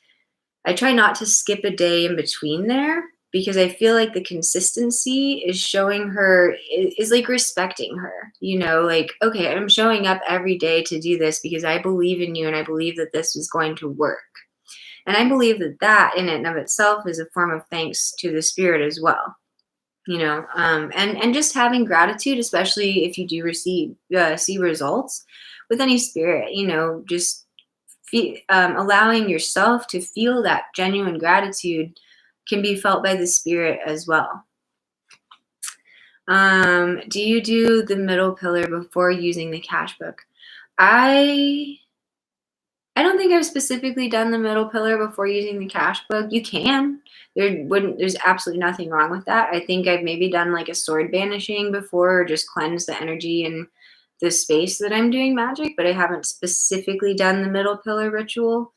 Speaker 1: I try not to skip a day in between there because I feel like the consistency is showing her is like respecting her. Like, okay, I'm showing up every day to do this because I believe in you and I believe that this is going to work. And I believe that that in and of itself is a form of thanks to the spirit as well. And just having gratitude, especially if you do see results with any spirit, just allowing yourself to feel that genuine gratitude can be felt by the spirit as well. Do you do the middle pillar before using the cash book? I don't think I've specifically done the middle pillar before using the cash book. You can. There's absolutely nothing wrong with that. I think I've maybe done like a sword banishing before, or just cleanse the energy in the space that I'm doing magic, but I haven't specifically done the middle pillar ritual.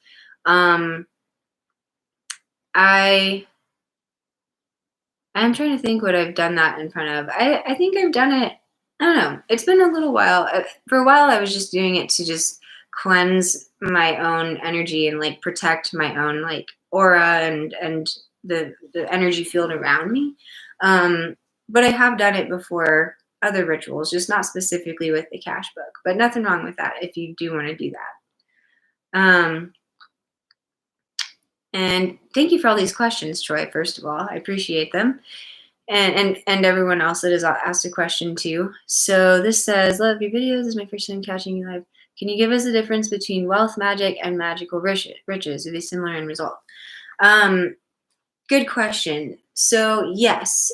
Speaker 1: Um, I I'm trying to think what I've done that in front of. I think I've done it. I don't know. It's been a little while. For a while, I was just doing it to just cleanse my own energy and like protect my own like aura and the energy field around me. But I have done it before other rituals, just not specifically with the cash book. But nothing wrong with that if you do want to do that. And thank you for all these questions, Troy. First of all, I appreciate them, and everyone else that has asked a question too. So this says, "Love your videos. This is my first time catching you live. Can you give us a difference between wealth magic and magical riches? Are they similar in result?" Good question. So yes,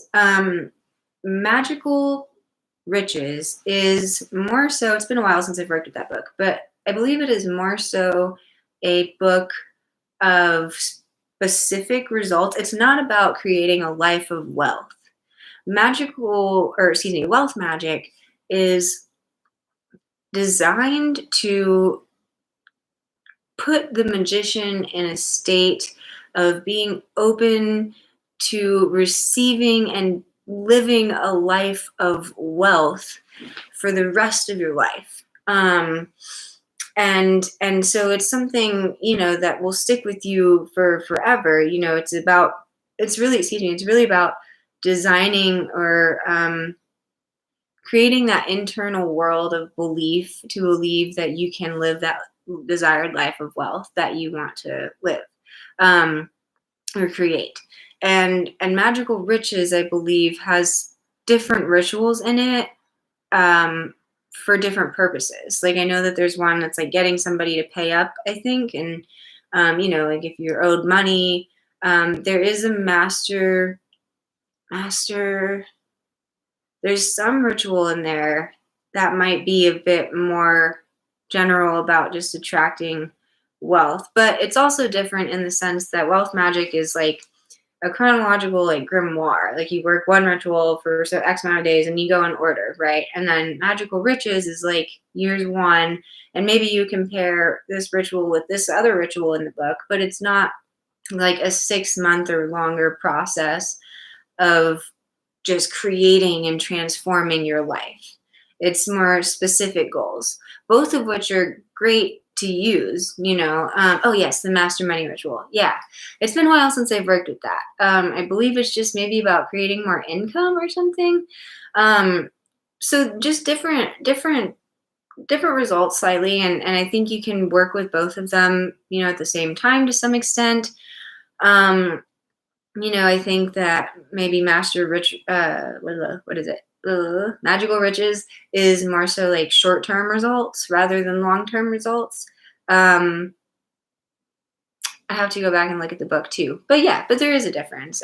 Speaker 1: magical riches is more so. It's been a while since I've worked with that book, but I believe it is more so a book of specific results. It's not about creating a life of wealth. Wealth magic is designed to put the magician in a state of being open to receiving and living a life of wealth for the rest of your life. And so it's something that will stick with you for forever. It's really about designing or creating that internal world of belief to believe that you can live that desired life of wealth that you want to live or create. And magical riches, I believe, has different rituals in it for different purposes. Like I know that there's one that's like getting somebody to pay up, I think, and like if you're owed money, there is a master. There's some ritual in there that might be a bit more general about just attracting wealth, but it's also different in the sense that wealth magic is like a chronological like grimoire. Like you work one ritual for so X amount of days and you go in order, right? And then magical riches is like years one, and maybe you compare this ritual with this other ritual in the book, but it's not like a 6 month or longer process of just creating and transforming your life. It's more specific goals, both of which are great to use. Oh yes, the master money ritual. Yeah, it's been a while since I've worked with that. I believe it's just maybe about creating more income or something. So just different results slightly, and I think you can work with both of them at the same time to some extent. I think that maybe master rich, what is it? Magical riches is more so like short-term results rather than long-term results. I have to go back and look at the book too, but there is a difference.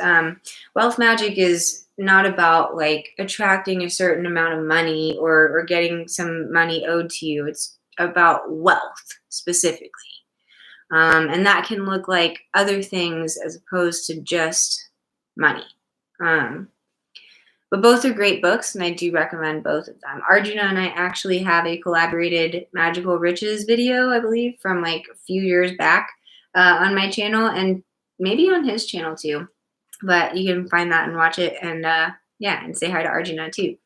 Speaker 1: Wealth magic is not about like attracting a certain amount of money or getting some money owed to you. It's about wealth specifically. And that can look like other things as opposed to just money. But both are great books, and I do recommend both of them. Arjuna and I actually have a collaborated Magical Riches video, I believe, from like a few years back on my channel, and maybe on his channel too. But you can find that and watch it, and Yeah, and say hi to Arjuna too.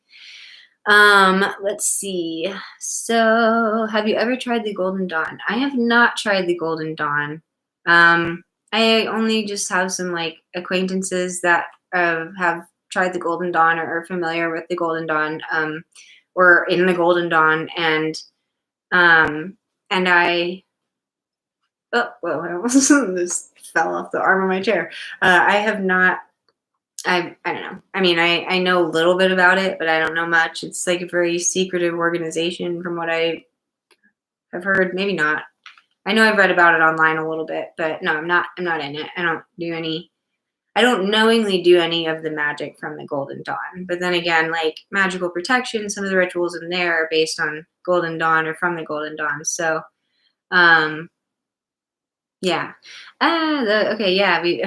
Speaker 1: Let's see. So, have you ever tried the Golden Dawn? I have not tried the Golden Dawn. Um, I only just have some like acquaintances that have tried the Golden Dawn or are familiar with the Golden Dawn, or in the Golden Dawn, um, and I. Oh, well, I almost this fell off the arm of my chair. I have not. I don't know. I mean, I know a little bit about it, but I don't know much. It's like a very secretive organization from what I have heard. Maybe not. I know I've read about it online a little bit, but no, I'm not in it. I don't knowingly do any of the magic from the Golden Dawn. But then again, like magical protection, some of the rituals in there are based on Golden Dawn or from the Golden Dawn. So, um, yeah. Okay, yeah, we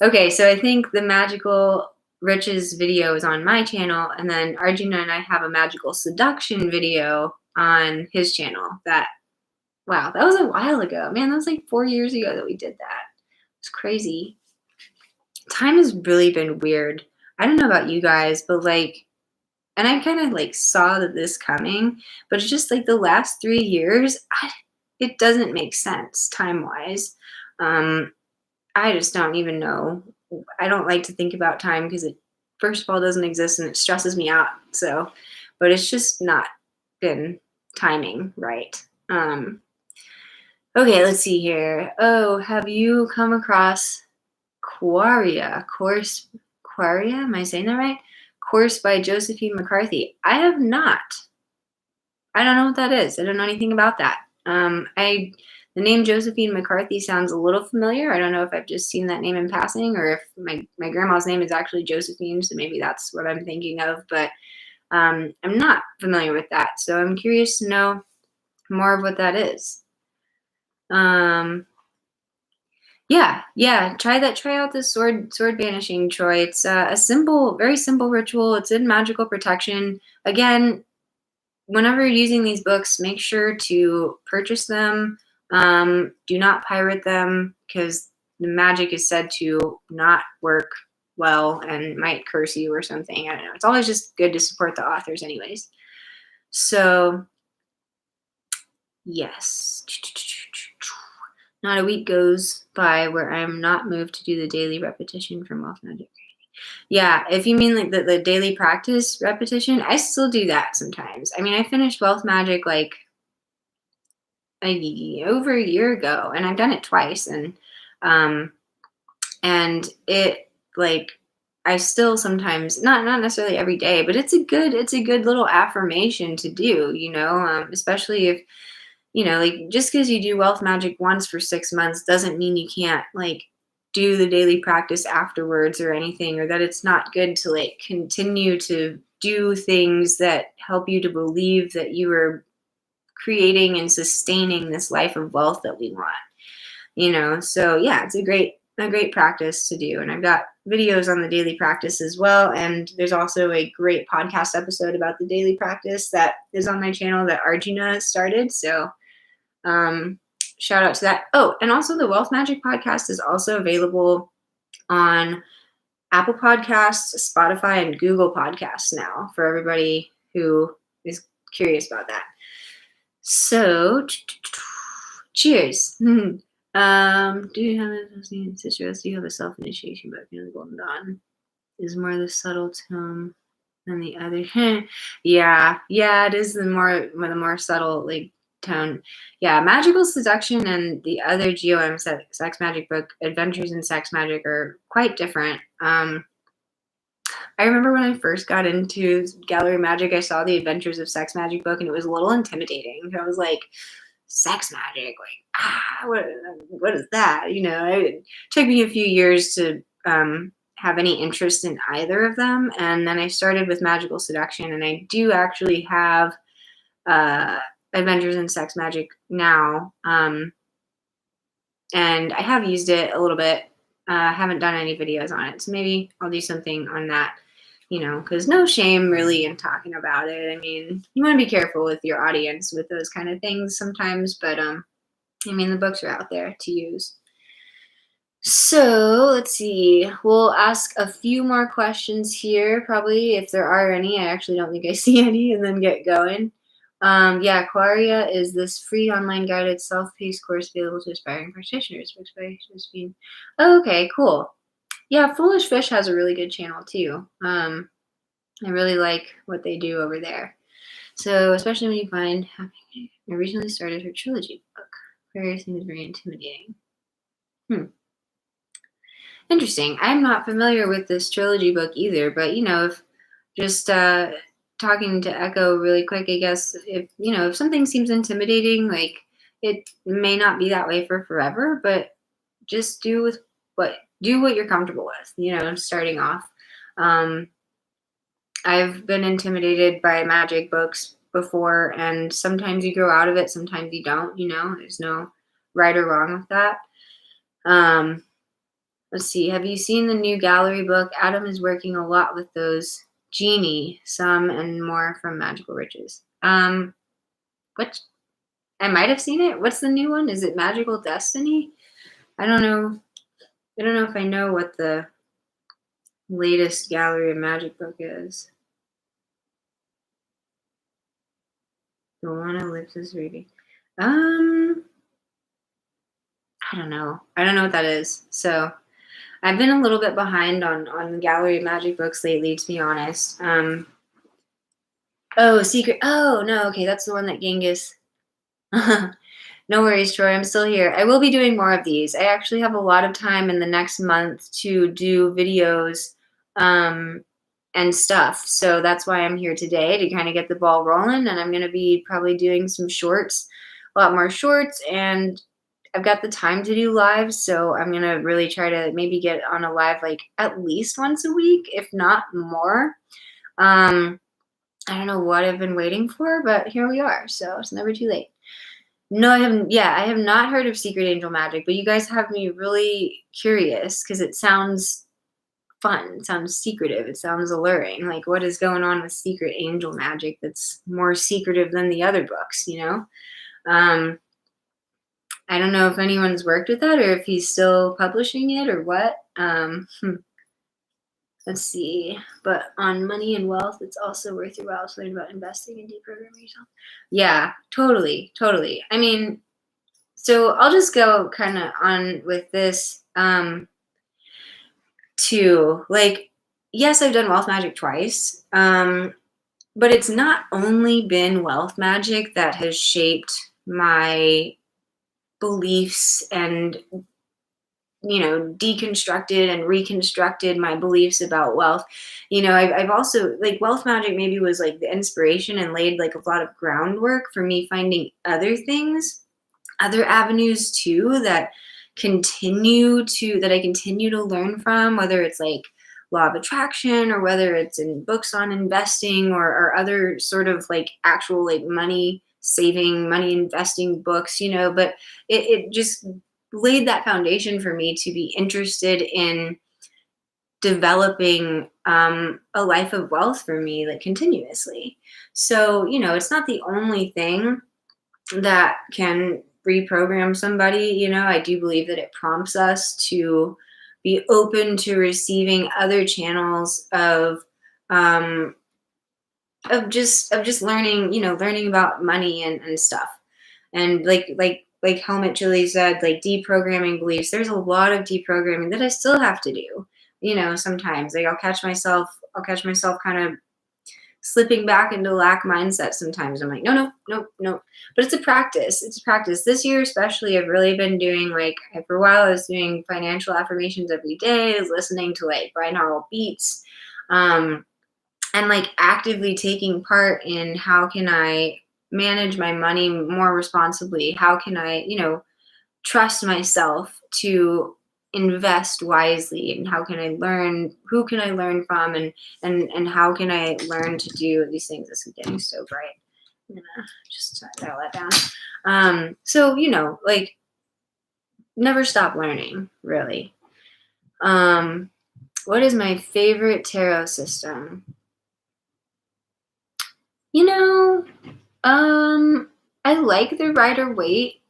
Speaker 1: okay, so I think the magical riches video is on my channel, and then Arjuna and I have a magical seduction video on his channel. Wow, that was a while ago. Man, that was like 4 years ago that we did that. It's crazy. Time has really been weird. I don't know about you guys, but like, and I kind of like saw that this coming, but it's just like the last 3 years, it doesn't make sense time wise. I just don't even know. I don't like to think about time because it, first of all, doesn't exist and it stresses me out. So, but it's just not been timing right. Okay, let's see here. Oh, have you come across Quaria? Am I saying that right? Course by Josephine McCarthy. I have not. I don't know what that is. I don't know anything about that. The name Josephine McCarthy sounds a little familiar. I don't know if I've just seen that name in passing or if my grandma's name is actually Josephine, so maybe that's what I'm thinking of. But I'm not familiar with that, so I'm curious to know more of what that is. Yeah. Try that. Try out this sword banishing, Troy. It's a simple, very simple ritual. It's in magical protection. Again, whenever you're using these books, make sure to purchase them. Do not pirate them because the magic is said to not work well and might curse you or something. I don't know. It's always just good to support the authors, anyways. So, yes. Not a week goes by where I'm not moved to do the daily repetition from Wealth Magic. Yeah, if you mean like the daily practice repetition, I still do that sometimes. I mean, I finished Wealth Magic like over a year ago, and I've done it twice, um, and it like I still sometimes not necessarily every day, but it's a good little affirmation to do, especially if like just because you do Wealth Magic once for 6 months doesn't mean you can't like do the daily practice afterwards or anything, or that it's not good to like continue to do things that help you to believe that you are creating and sustaining this life of wealth that we want. So yeah, it's a great practice to do, and I've got videos on the daily practice as well, and there's also a great podcast episode about the daily practice that is on my channel that Arjuna started. So shout out to that. Oh, and also the Wealth Magic podcast is also available on Apple Podcasts, Spotify, and Google Podcasts now for everybody who is curious about that. So, cheers. Do you have a citrus? Do you have a self-initiation book? The Golden Dawn is more the subtle tone than the other. Yeah, it is the more subtle like tone. Yeah, Magical Seduction and the other GOM sex magic book, Adventures in Sex Magic, are quite different. I remember when I first got into Gallery Magic, I saw the Adventures of Sex Magic book, and it was a little intimidating. I was like, sex magic, like, what is that? It took me a few years to have any interest in either of them. And then I started with Magical Seduction, and I do actually have Adventures in Sex Magic now. And I have used it a little bit. Haven't done any videos on it. So maybe I'll do something on that, because no shame really in talking about it. I mean, you want to be careful with your audience with those kind of things sometimes, but I mean, the books are out there to use. So let's see. We'll ask a few more questions here, probably if there are any. I actually don't think I see any, and then get going. Yeah, Aquaria is this free online guided self-paced course available to aspiring practitioners. Expectation is being. Oh, okay, cool. Yeah, Foolish Fish has a really good channel too. I really like what they do over there. So especially when you find I recently started her trilogy book. Various things very intimidating. Hmm. Interesting. I'm not familiar with this trilogy book either, but if just talking to Echo really quick, I guess if something seems intimidating, like it may not be that way for forever, but just do what you're comfortable with, starting off. Um, I've been intimidated by magic books before, and sometimes you grow out of it, sometimes you don't, there's no right or wrong with that. Um, Let's see. Have you seen the new gallery book? Adam is working a lot with those genie, some and more from Magical Riches. What I might have seen it. What's the new one? Is it Magical Destiny? I don't know. I don't know if I know what the latest Gallery of Magic book is. The one Ellipsis reading. Um, I don't know. I don't know what that is. So I've been a little bit behind on the Gallery of Magic books lately, to be honest. Oh, Secret. Oh no. Okay, that's the one that Genghis. No worries, Troy. I'm still here. I will be doing more of these. I actually have a lot of time in the next month to do videos and stuff. So that's why I'm here today to kind of get the ball rolling. And I'm going to be probably doing some shorts, a lot more shorts. And I've got the time to do lives. So I'm going to really try to maybe get on a live like at least once a week, if not more. Um, I don't know what I've been waiting for, but here we are. So it's never too late. No, I haven't. Yeah, I have not heard of Secret Angel Magic, but you guys have me really curious because it sounds fun. It sounds secretive. It sounds alluring. Like, what is going on with Secret Angel Magic that's more secretive than the other books? Um, I don't know if anyone's worked with that or if he's still publishing it or what. Let's see. But on money and wealth, it's also worth your while to learn about investing and deprogramming yourself. Yeah, totally, totally. I mean, so I'll just go kind of on with this too. Like, yes, I've done wealth magic twice, but it's not only been wealth magic that has shaped my beliefs and deconstructed and reconstructed my beliefs about wealth. I've also like wealth magic maybe was like the inspiration and laid like a lot of groundwork for me finding other things, other avenues too that I continue to learn from, whether it's like law of attraction or whether it's in books on investing or other sort of like actual like money saving, money investing books, but it just laid that foundation for me to be interested in developing a life of wealth for me like continuously. So it's not the only thing that can reprogram somebody. I do believe that it prompts us to be open to receiving other channels um of just learning about money and stuff. And like Helmet Chili said, like deprogramming beliefs, there's a lot of deprogramming that I still have to do. Sometimes like I'll catch myself kind of slipping back into lack mindset sometimes. I'm like, no, no, no, no. But it's a practice. It's a practice. This year especially, I've really been doing like for a while I was doing financial affirmations every day. I was listening to like binaural beats. And like actively taking part in how can I manage my money more responsibly? How can I, trust myself to invest wisely, and how can I learn, who can I learn from, and how can I learn to do these things. This is getting so bright. I'm gonna just dial that down. So like never stop learning, really. What is my favorite tarot system? You know, I like the Rider Waite.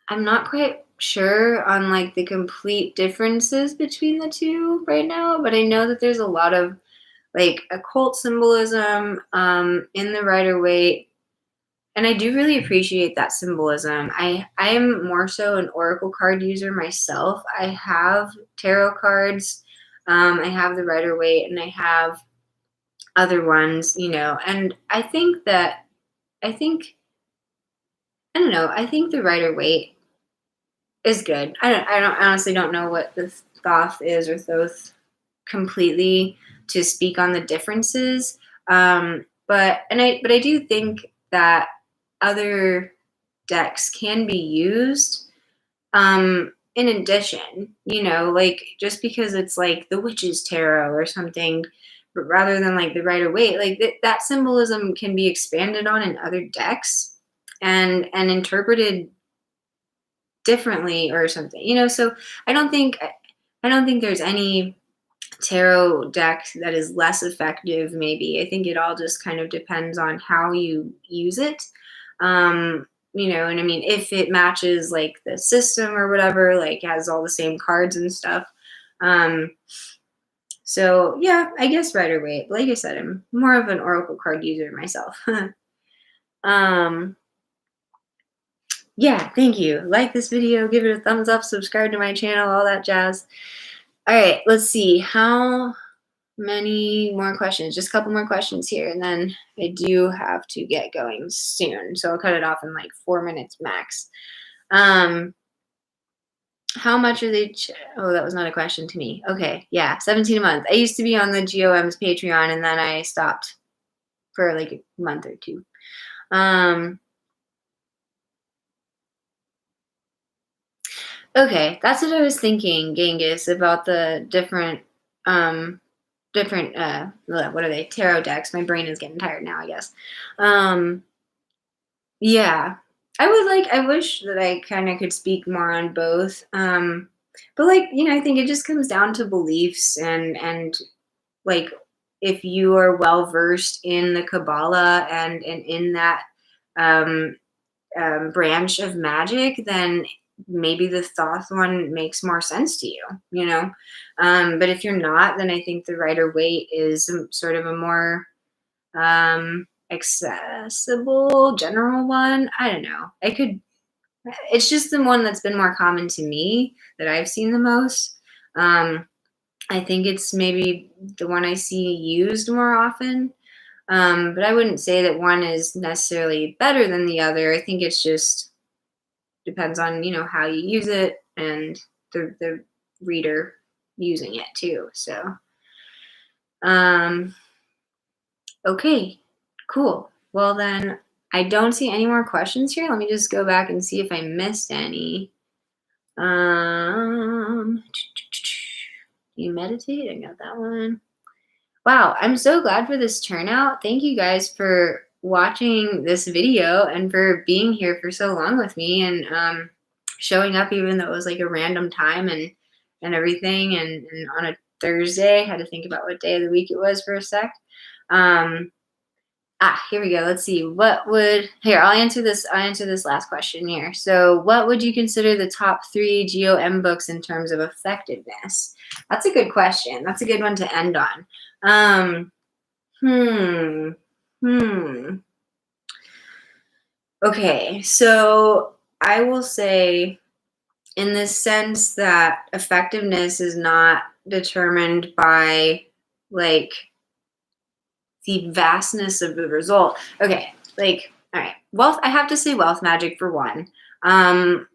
Speaker 1: I'm not quite sure on like the complete differences between the two right now, but I know that there's a lot of like occult symbolism in the Rider-Waite, and I do really appreciate that symbolism. I am more so an oracle card user myself. I have tarot cards, I have the Rider-Waite, and I have other ones, you know. And I think I don't know. I think the Rider-Waite is good. I honestly don't know what the Thoth is or Thoth completely to speak on the differences. But I do think that other decks can be used in addition, you know, like just because it's like the Witch's Tarot or something, but rather than like the Rider-Waite, like that symbolism can be expanded on in other decks and interpreted differently or something, you know. So I don't think I don't think there's any tarot deck that is less effective. Maybe I think it all just kind of depends on how you use it. You know, and I mean, if it matches like the system or whatever, like has all the same cards and stuff. Um, so yeah, I guess Rider-Waite. Like I said, I'm more of an oracle card user myself. um, yeah, thank you. Like this video, give it a thumbs up, subscribe to my channel, all that jazz. All right, let's see. How many more questions? Just a couple more questions here, and then I do have to get going soon. So I'll cut it off in like 4 minutes max. How much are they? Oh, that was not a question to me. Okay, yeah, 17 a month. I used to be on the GOM's Patreon, and then I stopped for like a month or two. Okay, that's what I was thinking, Genghis, about the different what are they? Tarot decks. My brain is getting tired now, I guess. Yeah. I wish that I kind of could speak more on both. But like, you know, I think it just comes down to beliefs and like if you are well versed in the Kabbalah and in that um branch of magic, then maybe the Thoth one makes more sense to you, you know? But if you're not, then I think the Rider-Waite is sort of a more accessible general one. I don't know. It's just the one that's been more common to me that I've seen the most. I think it's maybe the one I see used more often. But I wouldn't say that one is necessarily better than the other. I think it's just depends on, you know, how you use it and the reader using it too. So okay, cool. Well then, I don't see any more questions here. Let me just go back and see if I missed any. You meditate? I got that one. Wow, I'm so glad for this turnout. Thank you guys for watching this video and for being here for so long with me and showing up even though it was like a random time and everything and on a Thursday. I had to think about what day of the week it was for a sec. Here we go. Let's see. I'll answer this last question here. So what would you consider the top 3 GOM books in terms of effectiveness? That's a good question. That's a good one to end on. Okay, so I will say in the sense that effectiveness is not determined by like the vastness of the result. Okay, like, all right, wealth, I have to say Wealth Magic for one. I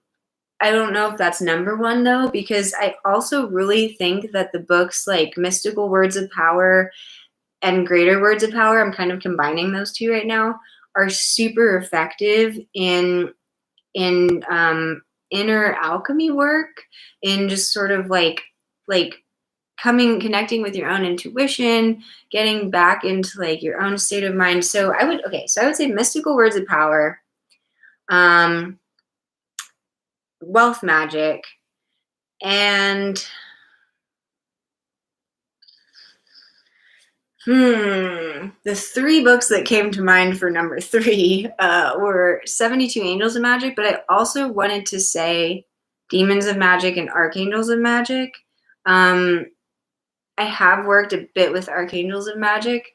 Speaker 1: don't know if that's number one though, because I also really think that the books like Mystical Words of Power and Greater Words of Power, I'm kind of combining those two right now, are super effective in inner alchemy work, in just sort of like connecting with your own intuition, getting back into like your own state of mind. So I would say Mystical Words of Power, Wealth Magic, and the 3 books that came to mind for number 3 were 72 Angels of Magic, but I also wanted to say Demons of Magic and Archangels of Magic. Um, I have worked a bit with Archangels of Magic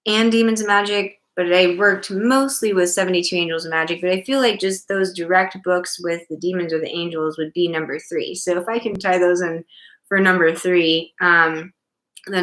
Speaker 1: and Demons of Magic, but I worked mostly with 72 Angels of Magic. But I feel like just those direct books with the demons or the angels would be number 3. So if I can tie those in for number 3, then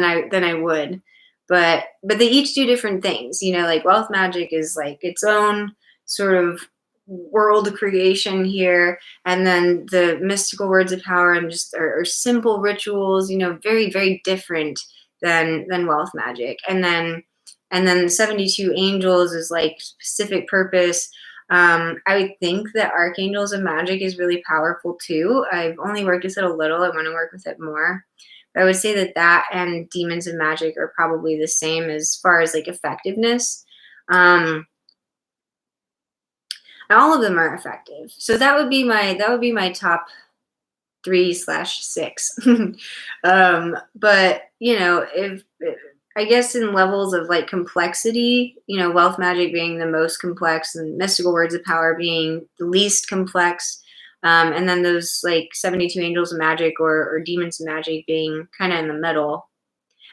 Speaker 1: I would. But they each do different things. Like Wealth Magic is like its own sort of world creation here, and then the mystical words of power and just are simple rituals, very, very different than Wealth Magic. And then the 72 angels is like specific purpose. I would think that Archangels of Magic is really powerful too. I've only worked with it a little. I want to work with it more. I would say that and Demons of Magic are probably the same as far as like effectiveness. Um, all of them are effective. So that would be my top 3/6. But if I guess in levels of like complexity, Wealth Magic being the most complex and Mystical Words of Power being the least complex. And then those like 72 Angels of Magic or Demons of Magic being kind of in the middle.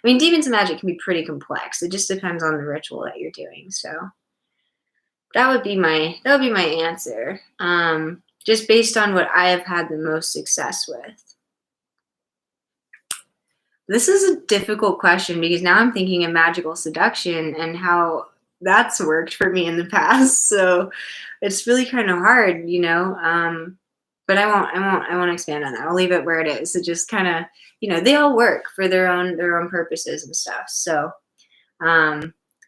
Speaker 1: I mean, Demons of Magic can be pretty complex. It just depends on the ritual that you're doing. So that would be my answer. Just based on what I have had the most success with. This is a difficult question because now I'm thinking of magical seduction and how that's worked for me in the past. So it's really kind of hard. But I won't expand on that. I'll leave it where it is. It just kind of, they all work for their own purposes and stuff. So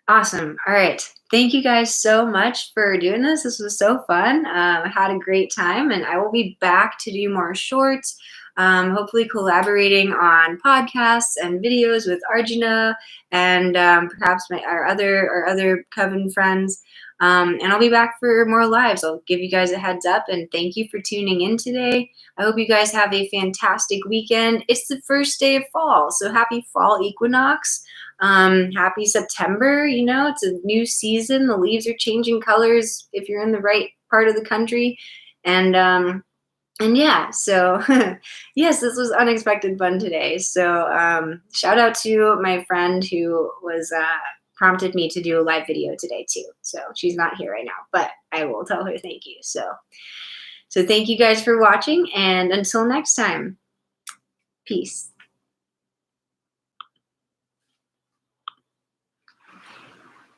Speaker 1: awesome. All right. Thank you guys so much for doing this. This was so fun. I had a great time, and I will be back to do more shorts. Hopefully collaborating on podcasts and videos with Arjuna and perhaps our other coven friends. And I'll be back for more lives. I'll give you guys a heads up, and thank you for tuning in today. I hope you guys have a fantastic weekend. It's the first day of fall, so happy fall equinox. Happy September. It's a new season. The leaves are changing colors if you're in the right part of the country. And yeah, so yes, this was unexpected fun today. So shout out to my friend who was prompted me to do a live video today too. So she's not here right now, but I will tell her thank you. So thank you guys for watching, and until next time, peace.